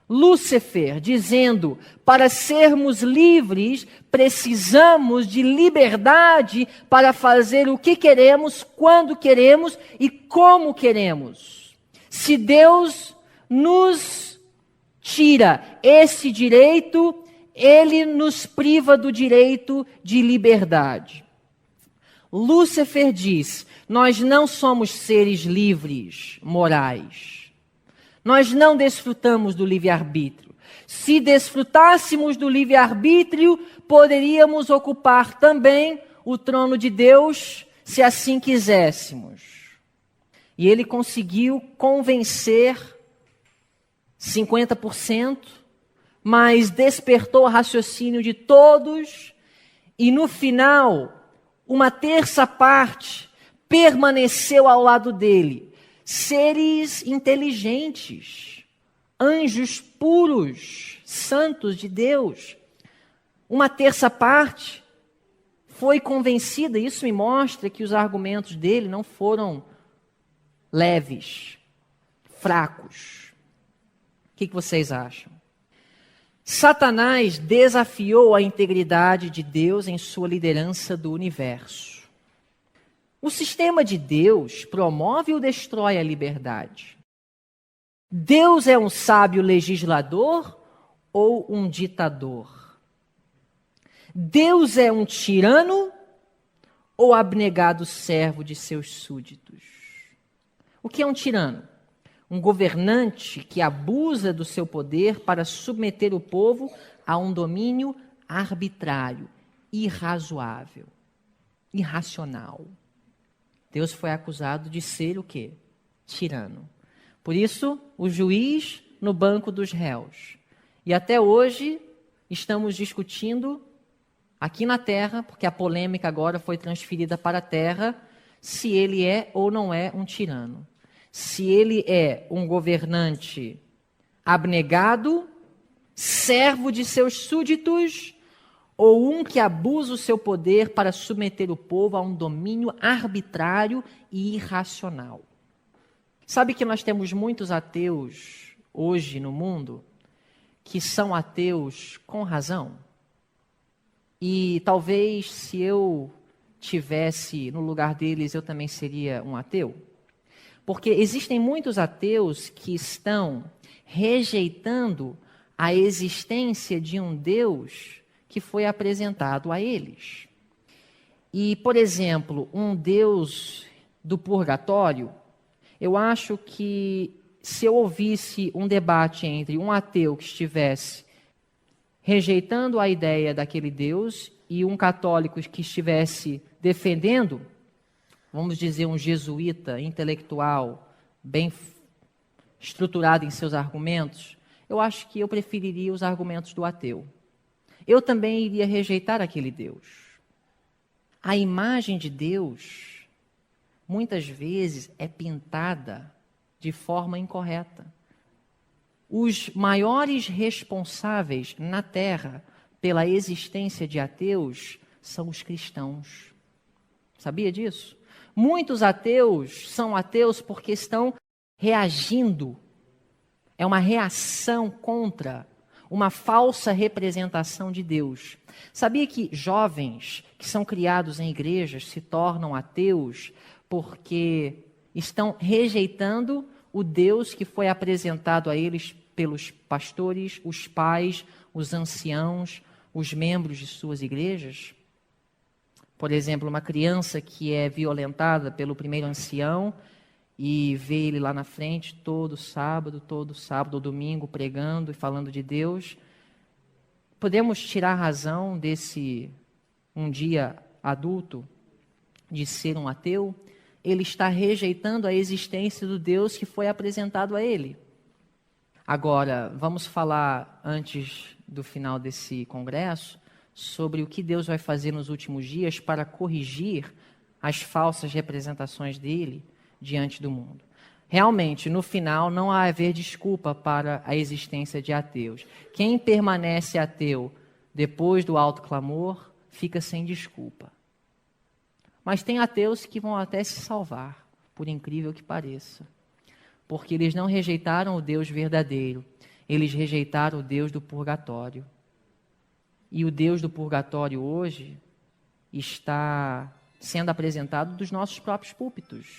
Lúcifer dizendo, para sermos livres, precisamos de liberdade para fazer o que queremos, quando queremos e como queremos. Se Deus nos tira esse direito, Ele nos priva do direito de liberdade. Lúcifer diz, nós não somos seres livres, morais. Nós não desfrutamos do livre-arbítrio. Se desfrutássemos do livre-arbítrio, poderíamos ocupar também o trono de Deus, se assim quiséssemos. E ele conseguiu convencer 50%, mas despertou o raciocínio de todos, e no final, uma terça parte permaneceu ao lado dele. Seres inteligentes, anjos puros, santos de Deus. Uma terça parte foi convencida. Isso me mostra que os argumentos dele não foram leves, fracos. O que vocês acham? Satanás desafiou a integridade de Deus em sua liderança do universo. O sistema de Deus promove ou destrói a liberdade? Deus é um sábio legislador ou um ditador? Deus é um tirano ou abnegado servo de seus súditos? O que é um tirano? Um governante que abusa do seu poder para submeter o povo a um domínio arbitrário, irrazoável, irracional. Deus foi acusado de ser o quê? Tirano. Por isso, o juiz no banco dos réus. E até hoje, estamos discutindo aqui na terra, porque a polêmica agora foi transferida para a terra, se ele é ou não é um tirano. Se ele é um governante abnegado, servo de seus súditos, ou um que abusa o seu poder para submeter o povo a um domínio arbitrário e irracional. Sabe que nós temos muitos ateus hoje no mundo que são ateus com razão? E talvez se eu tivesse no lugar deles, eu também seria um ateu? Porque existem muitos ateus que estão rejeitando a existência de um Deus que foi apresentado a eles. E, por exemplo, um Deus do purgatório, eu acho que se eu ouvisse um debate entre um ateu que estivesse rejeitando a ideia daquele Deus e um católico que estivesse defendendo, vamos dizer, um jesuíta intelectual, bem estruturado em seus argumentos, eu acho que eu preferiria os argumentos do ateu. Eu também iria rejeitar aquele Deus. A imagem de Deus, muitas vezes, é pintada de forma incorreta. Os maiores responsáveis na Terra pela existência de ateus são os cristãos. Sabia disso? Muitos ateus são ateus porque estão reagindo. É uma reação contra uma falsa representação de Deus. Sabia que jovens que são criados em igrejas se tornam ateus porque estão rejeitando o Deus que foi apresentado a eles pelos pastores, os pais, os anciãos, os membros de suas igrejas? Por exemplo, uma criança que é violentada pelo primeiro ancião e vê ele lá na frente todo sábado ou domingo, pregando e falando de Deus. podemos tirar razão desse um dia adulto de ser um ateu? Ele está rejeitando a existência do Deus que foi apresentado a ele. Agora, vamos falar, antes do final desse congresso, sobre o que Deus vai fazer nos últimos dias para corrigir as falsas representações dele diante do mundo. Realmente, no final, não há haver desculpa para a existência de ateus. Quem permanece ateu depois do alto clamor, fica sem desculpa. Mas tem ateus que vão até se salvar, por incrível que pareça. Porque eles não rejeitaram o Deus verdadeiro, eles rejeitaram o Deus do purgatório. E o Deus do purgatório hoje está sendo apresentado dos nossos próprios púlpitos,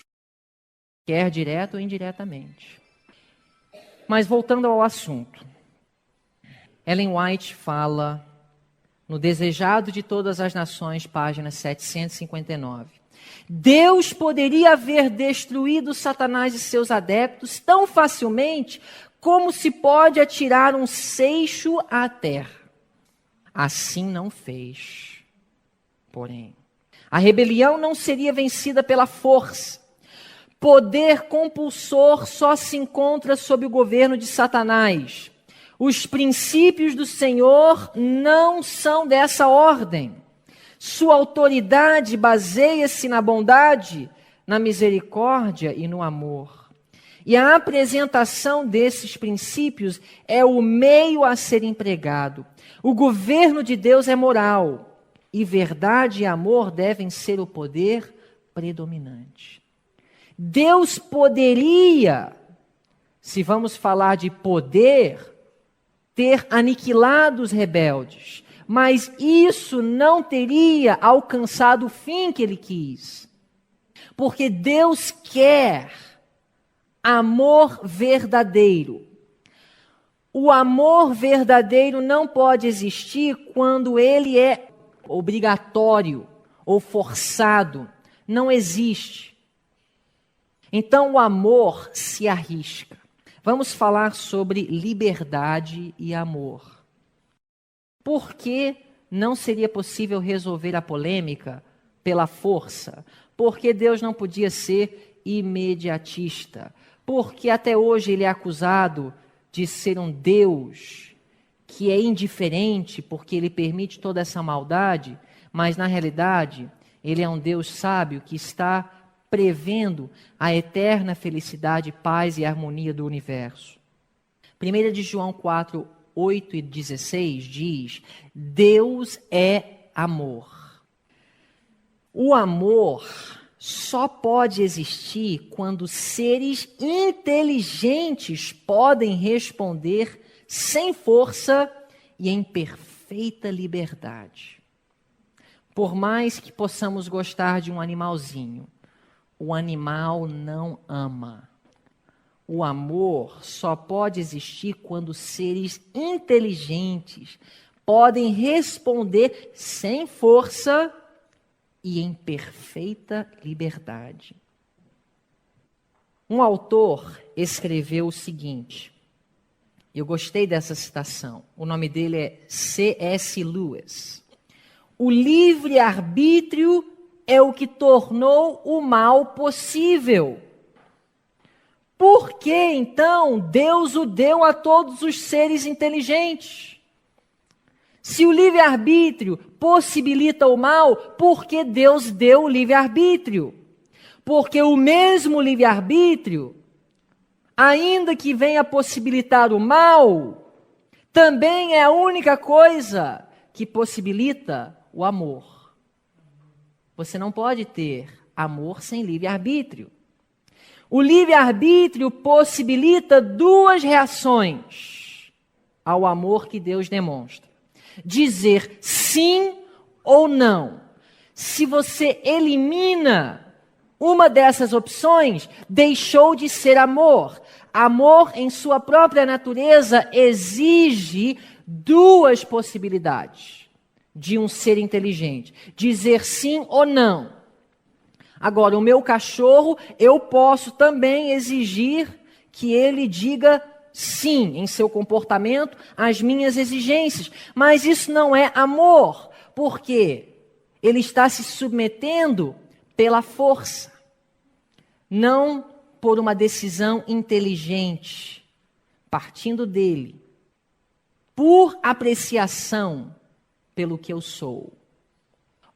quer direto ou indiretamente. Mas voltando ao assunto, Ellen White fala no Desejado de Todas as Nações, página 759. Deus poderia haver destruído Satanás e seus adeptos tão facilmente como se pode atirar um seixo à terra. Assim não fez. Porém, a rebelião não seria vencida pela força. Poder compulsor só se encontra sob o governo de Satanás. Os princípios do Senhor não são dessa ordem. Sua autoridade baseia-se na bondade, na misericórdia e no amor. E a apresentação desses princípios é o meio a ser empregado. O governo de Deus é moral, e verdade e amor devem ser o poder predominante. Deus poderia, se vamos falar de poder, ter aniquilado os rebeldes, mas isso não teria alcançado o fim que ele quis. Porque Deus quer amor verdadeiro. O amor verdadeiro não pode existir quando ele é obrigatório ou forçado. Não existe. Então o amor se arrisca. Vamos falar sobre liberdade e amor. Por que não seria possível resolver a polêmica pela força? Porque Deus não podia ser imediatista. Porque até hoje ele é acusado de ser um Deus que é indiferente, porque ele permite toda essa maldade, mas na realidade ele é um Deus sábio que está prevendo a eterna felicidade, paz e harmonia do universo. 1 de João 4, 8 e 16 diz: Deus é amor. O amor só pode existir quando seres inteligentes podem responder sem força e em perfeita liberdade. Por mais que possamos gostar de um animalzinho, o animal não ama. O amor só pode existir quando seres inteligentes podem responder sem força e em perfeita liberdade. Um autor escreveu o seguinte, eu gostei dessa citação, o nome dele é C.S. Lewis. O livre-arbítrio é o que tornou o mal possível. Por que, então, Deus o deu a todos os seres inteligentes? Se o livre-arbítrio possibilita o mal, por que Deus deu o livre-arbítrio? Porque o mesmo livre-arbítrio, ainda que venha possibilitar o mal, também é a única coisa que possibilita o amor. Você não pode ter amor sem livre-arbítrio. O livre-arbítrio possibilita duas reações ao amor que Deus demonstra. Dizer sim ou não. Se você elimina uma dessas opções, deixou de ser amor. Amor, em sua própria natureza, exige duas possibilidades de um ser inteligente. Dizer sim ou não. Agora, o meu cachorro, eu posso também exigir que ele diga sim, em seu comportamento, às minhas exigências. Mas isso não é amor, porque ele está se submetendo pela força, não por uma decisão inteligente, partindo dele, por apreciação pelo que eu sou.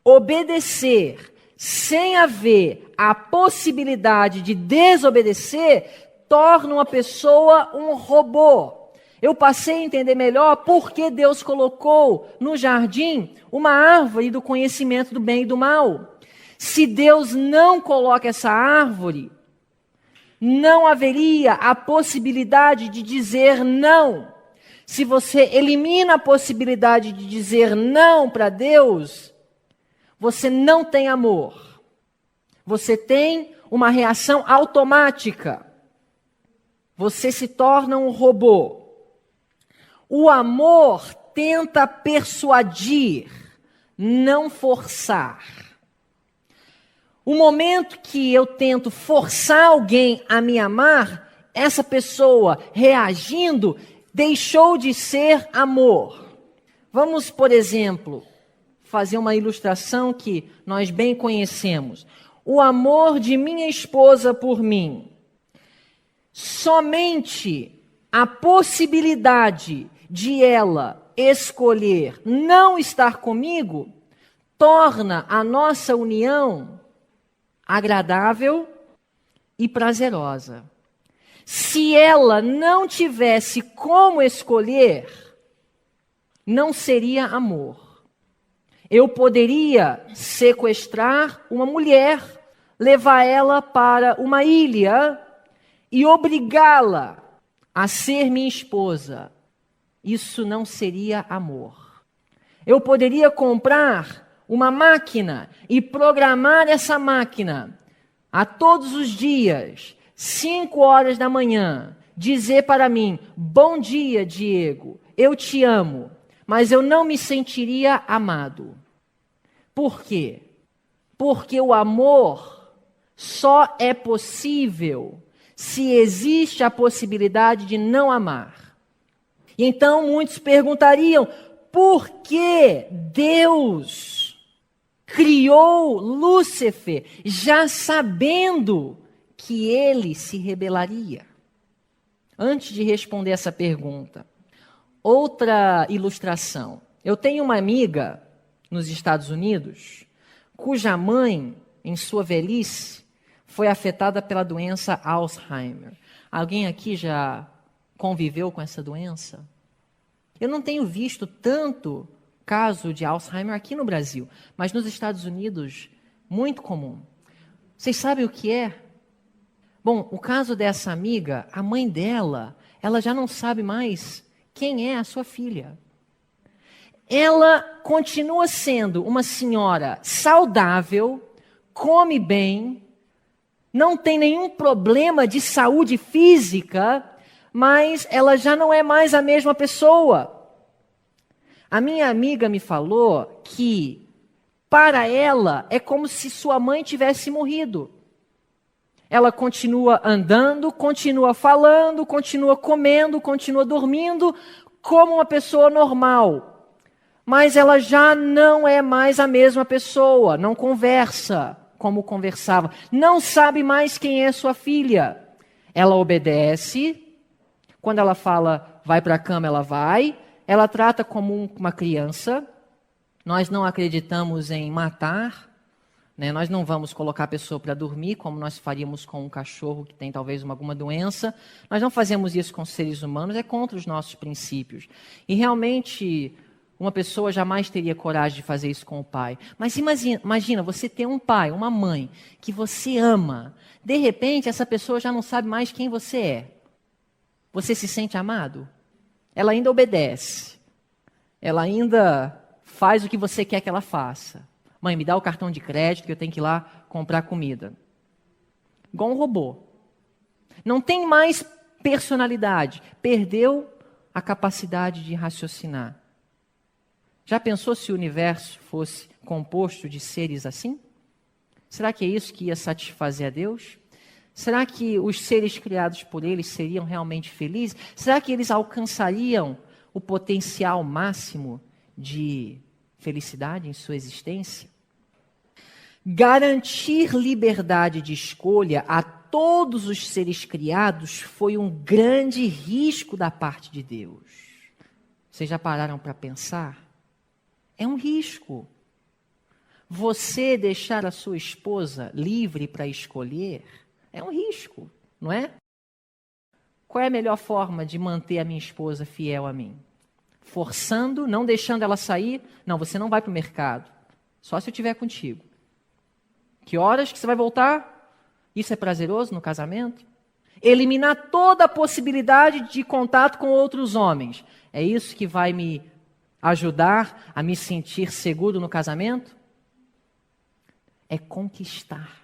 Obedecer sem haver a possibilidade de desobedecer torna uma pessoa um robô. Eu passei a entender melhor por que Deus colocou no jardim uma árvore do conhecimento do bem e do mal. Se Deus não coloca essa árvore, não haveria a possibilidade de dizer não. Se você elimina a possibilidade de dizer não para Deus, você não tem amor. Você tem uma reação automática. Você se torna um robô. O amor tenta persuadir, não forçar. O momento que eu tento forçar alguém a me amar, essa pessoa reagindo, deixou de ser amor. Vamos, por exemplo, fazer uma ilustração que nós bem conhecemos. O amor de minha esposa por mim. Somente a possibilidade de ela escolher não estar comigo torna a nossa união agradável e prazerosa. Se ela não tivesse como escolher, não seria amor. Eu poderia sequestrar uma mulher, levar ela para uma ilha e obrigá-la a ser minha esposa. Isso não seria amor. Eu poderia comprar uma máquina e programar essa máquina a todos os dias, 5 horas da manhã, dizer para mim: bom dia, Diego, eu te amo, mas eu não me sentiria amado. Por quê? Porque o amor só é possível se existe a possibilidade de não amar. E então muitos perguntariam: por que Deus criou Lúcifer já sabendo que ele se rebelaria? Antes de responder essa pergunta, outra ilustração. Eu tenho uma amiga nos Estados Unidos cuja mãe, em sua velhice, foi afetada pela doença Alzheimer. Alguém aqui já conviveu com essa doença? Eu não tenho visto tanto caso de Alzheimer aqui no Brasil, mas nos Estados Unidos, muito comum. Vocês sabem o que é? Bom, o caso dessa amiga, a mãe dela, ela já não sabe mais quem é a sua filha. Ela continua sendo uma senhora saudável, come bem, não tem nenhum problema de saúde física, mas ela já não é mais a mesma pessoa. A minha amiga me falou que, para ela, é como se sua mãe tivesse morrido. Ela continua andando, continua falando, continua comendo, continua dormindo, como uma pessoa normal. Mas ela já não é mais a mesma pessoa, não conversa como conversava, não sabe mais quem é sua filha. Ela obedece, quando ela fala vai para a cama, ela vai, ela trata como uma criança. Nós não acreditamos em matar, né? Nós não vamos colocar a pessoa para dormir, como nós faríamos com um cachorro que tem talvez alguma doença. Nós não fazemos isso com seres humanos, é contra os nossos princípios. E realmente, uma pessoa jamais teria coragem de fazer isso com o pai. Mas imagina, você ter um pai, uma mãe, que você ama. De repente, essa pessoa já não sabe mais quem você é. Você se sente amado? Ela ainda obedece. Ela ainda faz o que você quer que ela faça. Mãe, me dá o cartão de crédito que eu tenho que ir lá comprar comida. Igual um robô. Não tem mais personalidade. Perdeu a capacidade de raciocinar. Já pensou se o universo fosse composto de seres assim? Será que é isso que ia satisfazer a Deus? Será que os seres criados por Ele seriam realmente felizes? Será que eles alcançariam o potencial máximo de felicidade em sua existência? Garantir liberdade de escolha a todos os seres criados foi um grande risco da parte de Deus. Vocês já pararam para pensar? É um risco. Você deixar a sua esposa livre para escolher é um risco, não é? Qual é a melhor forma de manter a minha esposa fiel a mim? Forçando, não deixando ela sair? Não, você não vai para o mercado. Só se eu estiver contigo. Que horas que você vai voltar? Isso é prazeroso no casamento? Eliminar toda a possibilidade de contato com outros homens. É isso que vai me ajudar a me sentir seguro no casamento? É conquistar.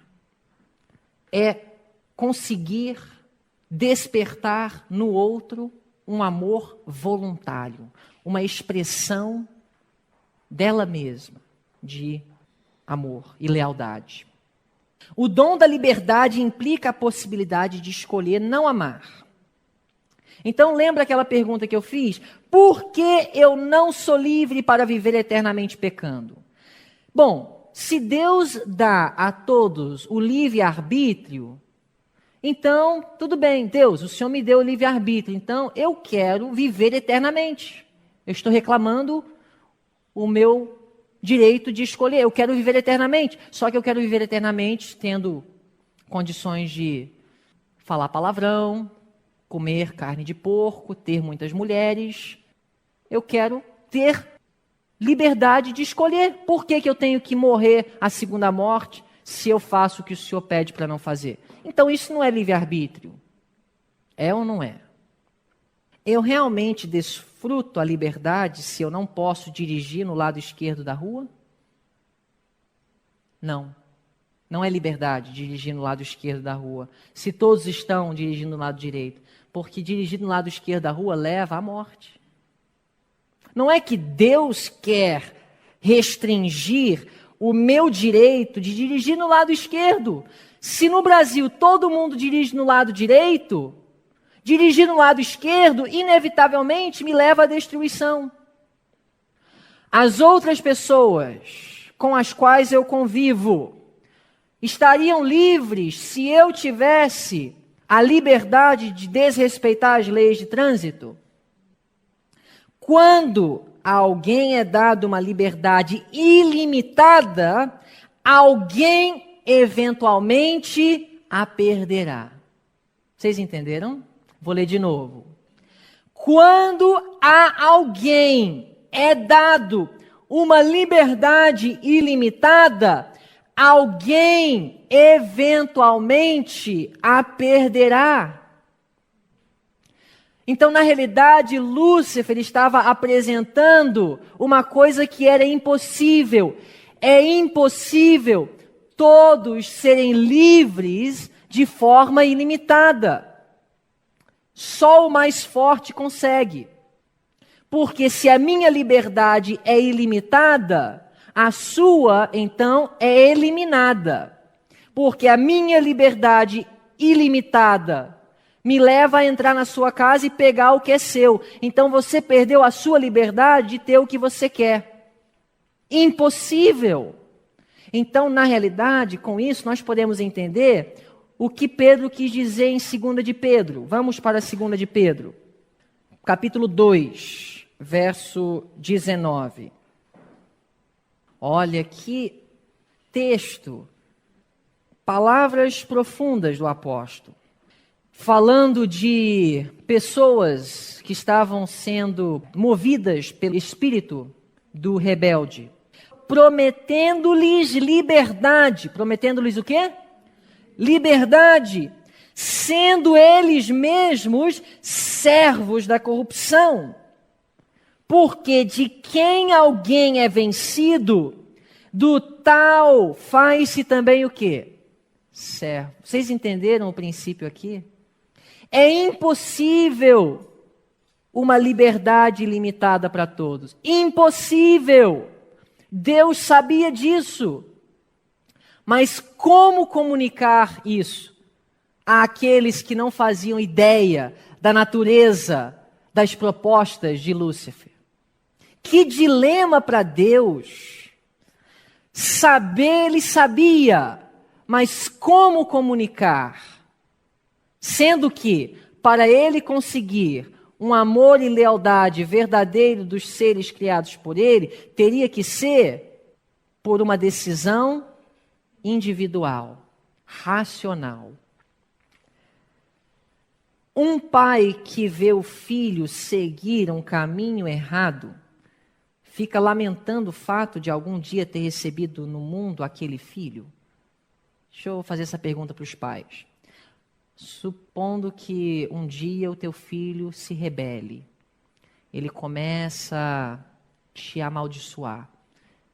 É conseguir despertar no outro um amor voluntário, uma expressão dela mesma de amor e lealdade. O dom da liberdade implica a possibilidade de escolher não amar. Então lembra aquela pergunta que eu fiz? Por que eu não sou livre para viver eternamente pecando? Bom, se Deus dá a todos o livre-arbítrio, então, tudo bem, Deus, o Senhor me deu o livre-arbítrio, então eu quero viver eternamente. Eu estou reclamando o meu direito de escolher, eu quero viver eternamente. Só que eu quero viver eternamente tendo condições de falar palavrão, comer carne de porco, ter muitas mulheres. Eu quero ter liberdade de escolher. Por que eu tenho que morrer a segunda morte se eu faço o que o Senhor pede para não fazer? Então isso não é livre-arbítrio. É ou não é? Eu realmente desfruto a liberdade se eu não posso dirigir no lado esquerdo da rua? Não. Não é liberdade dirigir no lado esquerdo da rua, se todos estão dirigindo no lado direito. Porque dirigir no lado esquerdo da rua leva à morte. Não é que Deus quer restringir o meu direito de dirigir no lado esquerdo. Se no Brasil todo mundo dirige no lado direito, dirigir no lado esquerdo inevitavelmente me leva à destruição. As outras pessoas com as quais eu convivo estariam livres se eu tivesse a liberdade de desrespeitar as leis de trânsito? Quando a alguém é dado uma liberdade ilimitada, alguém eventualmente a perderá. Vocês entenderam? Vou ler de novo. Quando a alguém é dado uma liberdade ilimitada, alguém eventualmente a perderá. Então, na realidade, Lúcifer estava apresentando uma coisa que era impossível. É impossível todos serem livres de forma ilimitada. Só o mais forte consegue. Porque se a minha liberdade é ilimitada, a sua, então, é eliminada. Porque a minha liberdade ilimitada me leva a entrar na sua casa e pegar o que é seu. Então você perdeu a sua liberdade de ter o que você quer. Impossível. Então, na realidade, com isso, nós podemos entender o que Pedro quis dizer em 2 de Pedro. Vamos para 2 de Pedro, capítulo 2, verso 19. Olha que texto, palavras profundas do apóstolo, falando de pessoas que estavam sendo movidas pelo espírito do rebelde, prometendo-lhes liberdade. Prometendo-lhes o quê? Liberdade, sendo eles mesmos servos da corrupção. Porque de quem alguém é vencido, do tal faz-se também o quê? Servo. Vocês entenderam o princípio aqui? É impossível uma liberdade ilimitada para todos. Impossível. Deus sabia disso. Mas como comunicar isso àqueles que não faziam ideia da natureza das propostas de Lúcifer. Que dilema para Deus! Saber ele sabia, mas como comunicar? Sendo que, para ele conseguir um amor e lealdade verdadeiro dos seres criados por ele, teria que ser por uma decisão individual, racional. Um pai que vê o filho seguir um caminho errado, fica lamentando o fato de algum dia ter recebido no mundo aquele filho? Deixa eu fazer essa pergunta para os pais. Supondo que um dia o teu filho se rebele, ele começa a te amaldiçoar,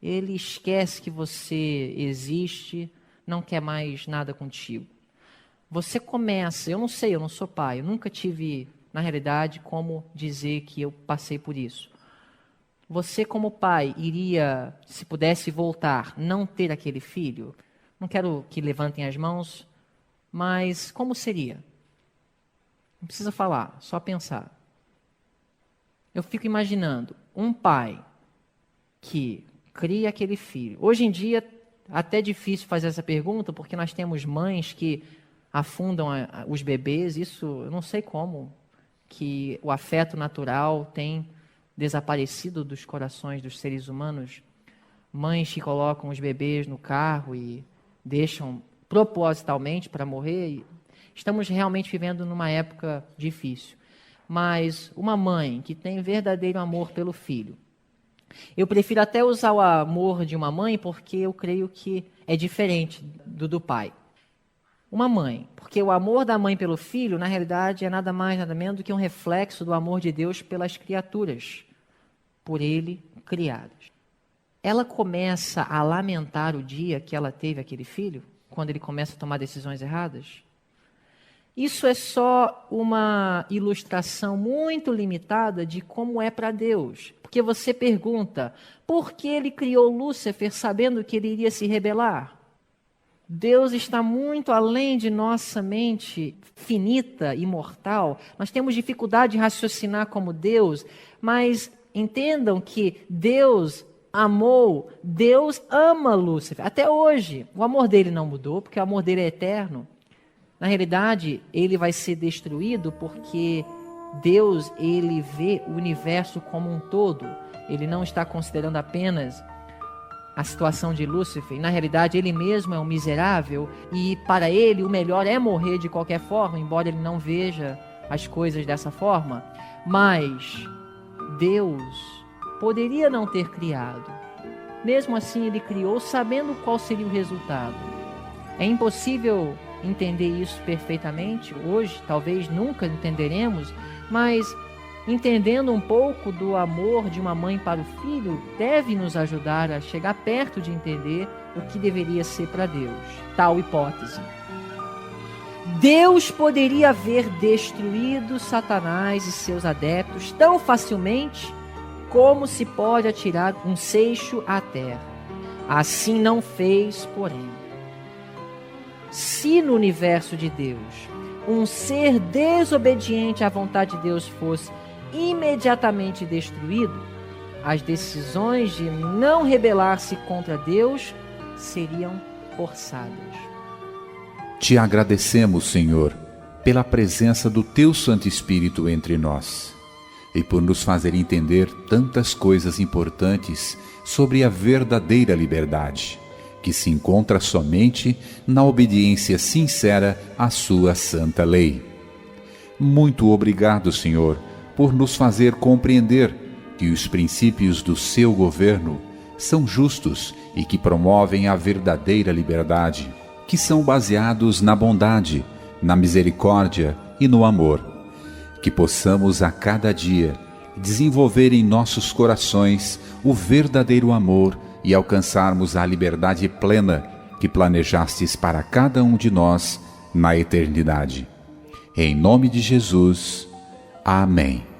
ele esquece que você existe, não quer mais nada contigo. Você começa, eu não sei, eu não sou pai, eu nunca tive, na realidade, como dizer que eu passei por isso. Você, como pai, iria, se pudesse voltar, não ter aquele filho? Não quero que levantem as mãos, mas como seria? Não precisa falar, só pensar. Eu fico imaginando um pai que cria aquele filho. Hoje em dia, até é difícil fazer essa pergunta, porque nós temos mães que afundam os bebês. Isso, eu não sei como, que o afeto natural tem desaparecido dos corações dos seres humanos. Mães que colocam os bebês no carro e deixam propositalmente para morrer. Estamos realmente vivendo numa época difícil. Mas uma mãe que tem verdadeiro amor pelo filho, eu prefiro até usar o amor de uma mãe, porque eu creio que é diferente do pai. Uma mãe, porque o amor da mãe pelo filho, na realidade, é nada mais, nada menos do que um reflexo do amor de Deus pelas criaturas, por ele criadas. Ela começa a lamentar o dia que ela teve aquele filho, quando ele começa a tomar decisões erradas? Isso é só uma ilustração muito limitada de como é para Deus. Porque você pergunta, por que ele criou Lúcifer sabendo que ele iria se rebelar? Deus está muito além de nossa mente finita e mortal. Nós temos dificuldade de raciocinar como Deus, mas entendam que Deus amou, Deus ama Lúcifer. Até hoje, o amor dele não mudou, porque o amor dele é eterno. Na realidade, ele vai ser destruído porque Deus, ele vê o universo como um todo. Ele não está considerando apenas a situação de Lúcifer. Na realidade, ele mesmo é um miserável e para ele o melhor é morrer de qualquer forma, embora ele não veja as coisas dessa forma. Mas Deus poderia não ter criado. Mesmo assim, ele criou sabendo qual seria o resultado. É impossível entender isso perfeitamente hoje, talvez nunca entenderemos, mas entendendo um pouco do amor de uma mãe para o filho, deve nos ajudar a chegar perto de entender o que deveria ser para Deus. Tal hipótese. Deus poderia haver destruído Satanás e seus adeptos tão facilmente como se pode atirar um seixo à terra. Assim não fez, porém. Se no universo de Deus um ser desobediente à vontade de Deus fosse imediatamente destruído, as decisões de não rebelar-se contra Deus seriam forçadas. Te agradecemos, Senhor, pela presença do Teu Santo Espírito entre nós e por nos fazer entender tantas coisas importantes sobre a verdadeira liberdade, que se encontra somente na obediência sincera à Sua santa lei. Muito obrigado, Senhor, por nos fazer compreender que os princípios do Seu governo são justos e que promovem a verdadeira liberdade, que são baseados na bondade, na misericórdia e no amor. Que possamos a cada dia desenvolver em nossos corações o verdadeiro amor e alcançarmos a liberdade plena que planejastes para cada um de nós na eternidade. Em nome de Jesus, amém.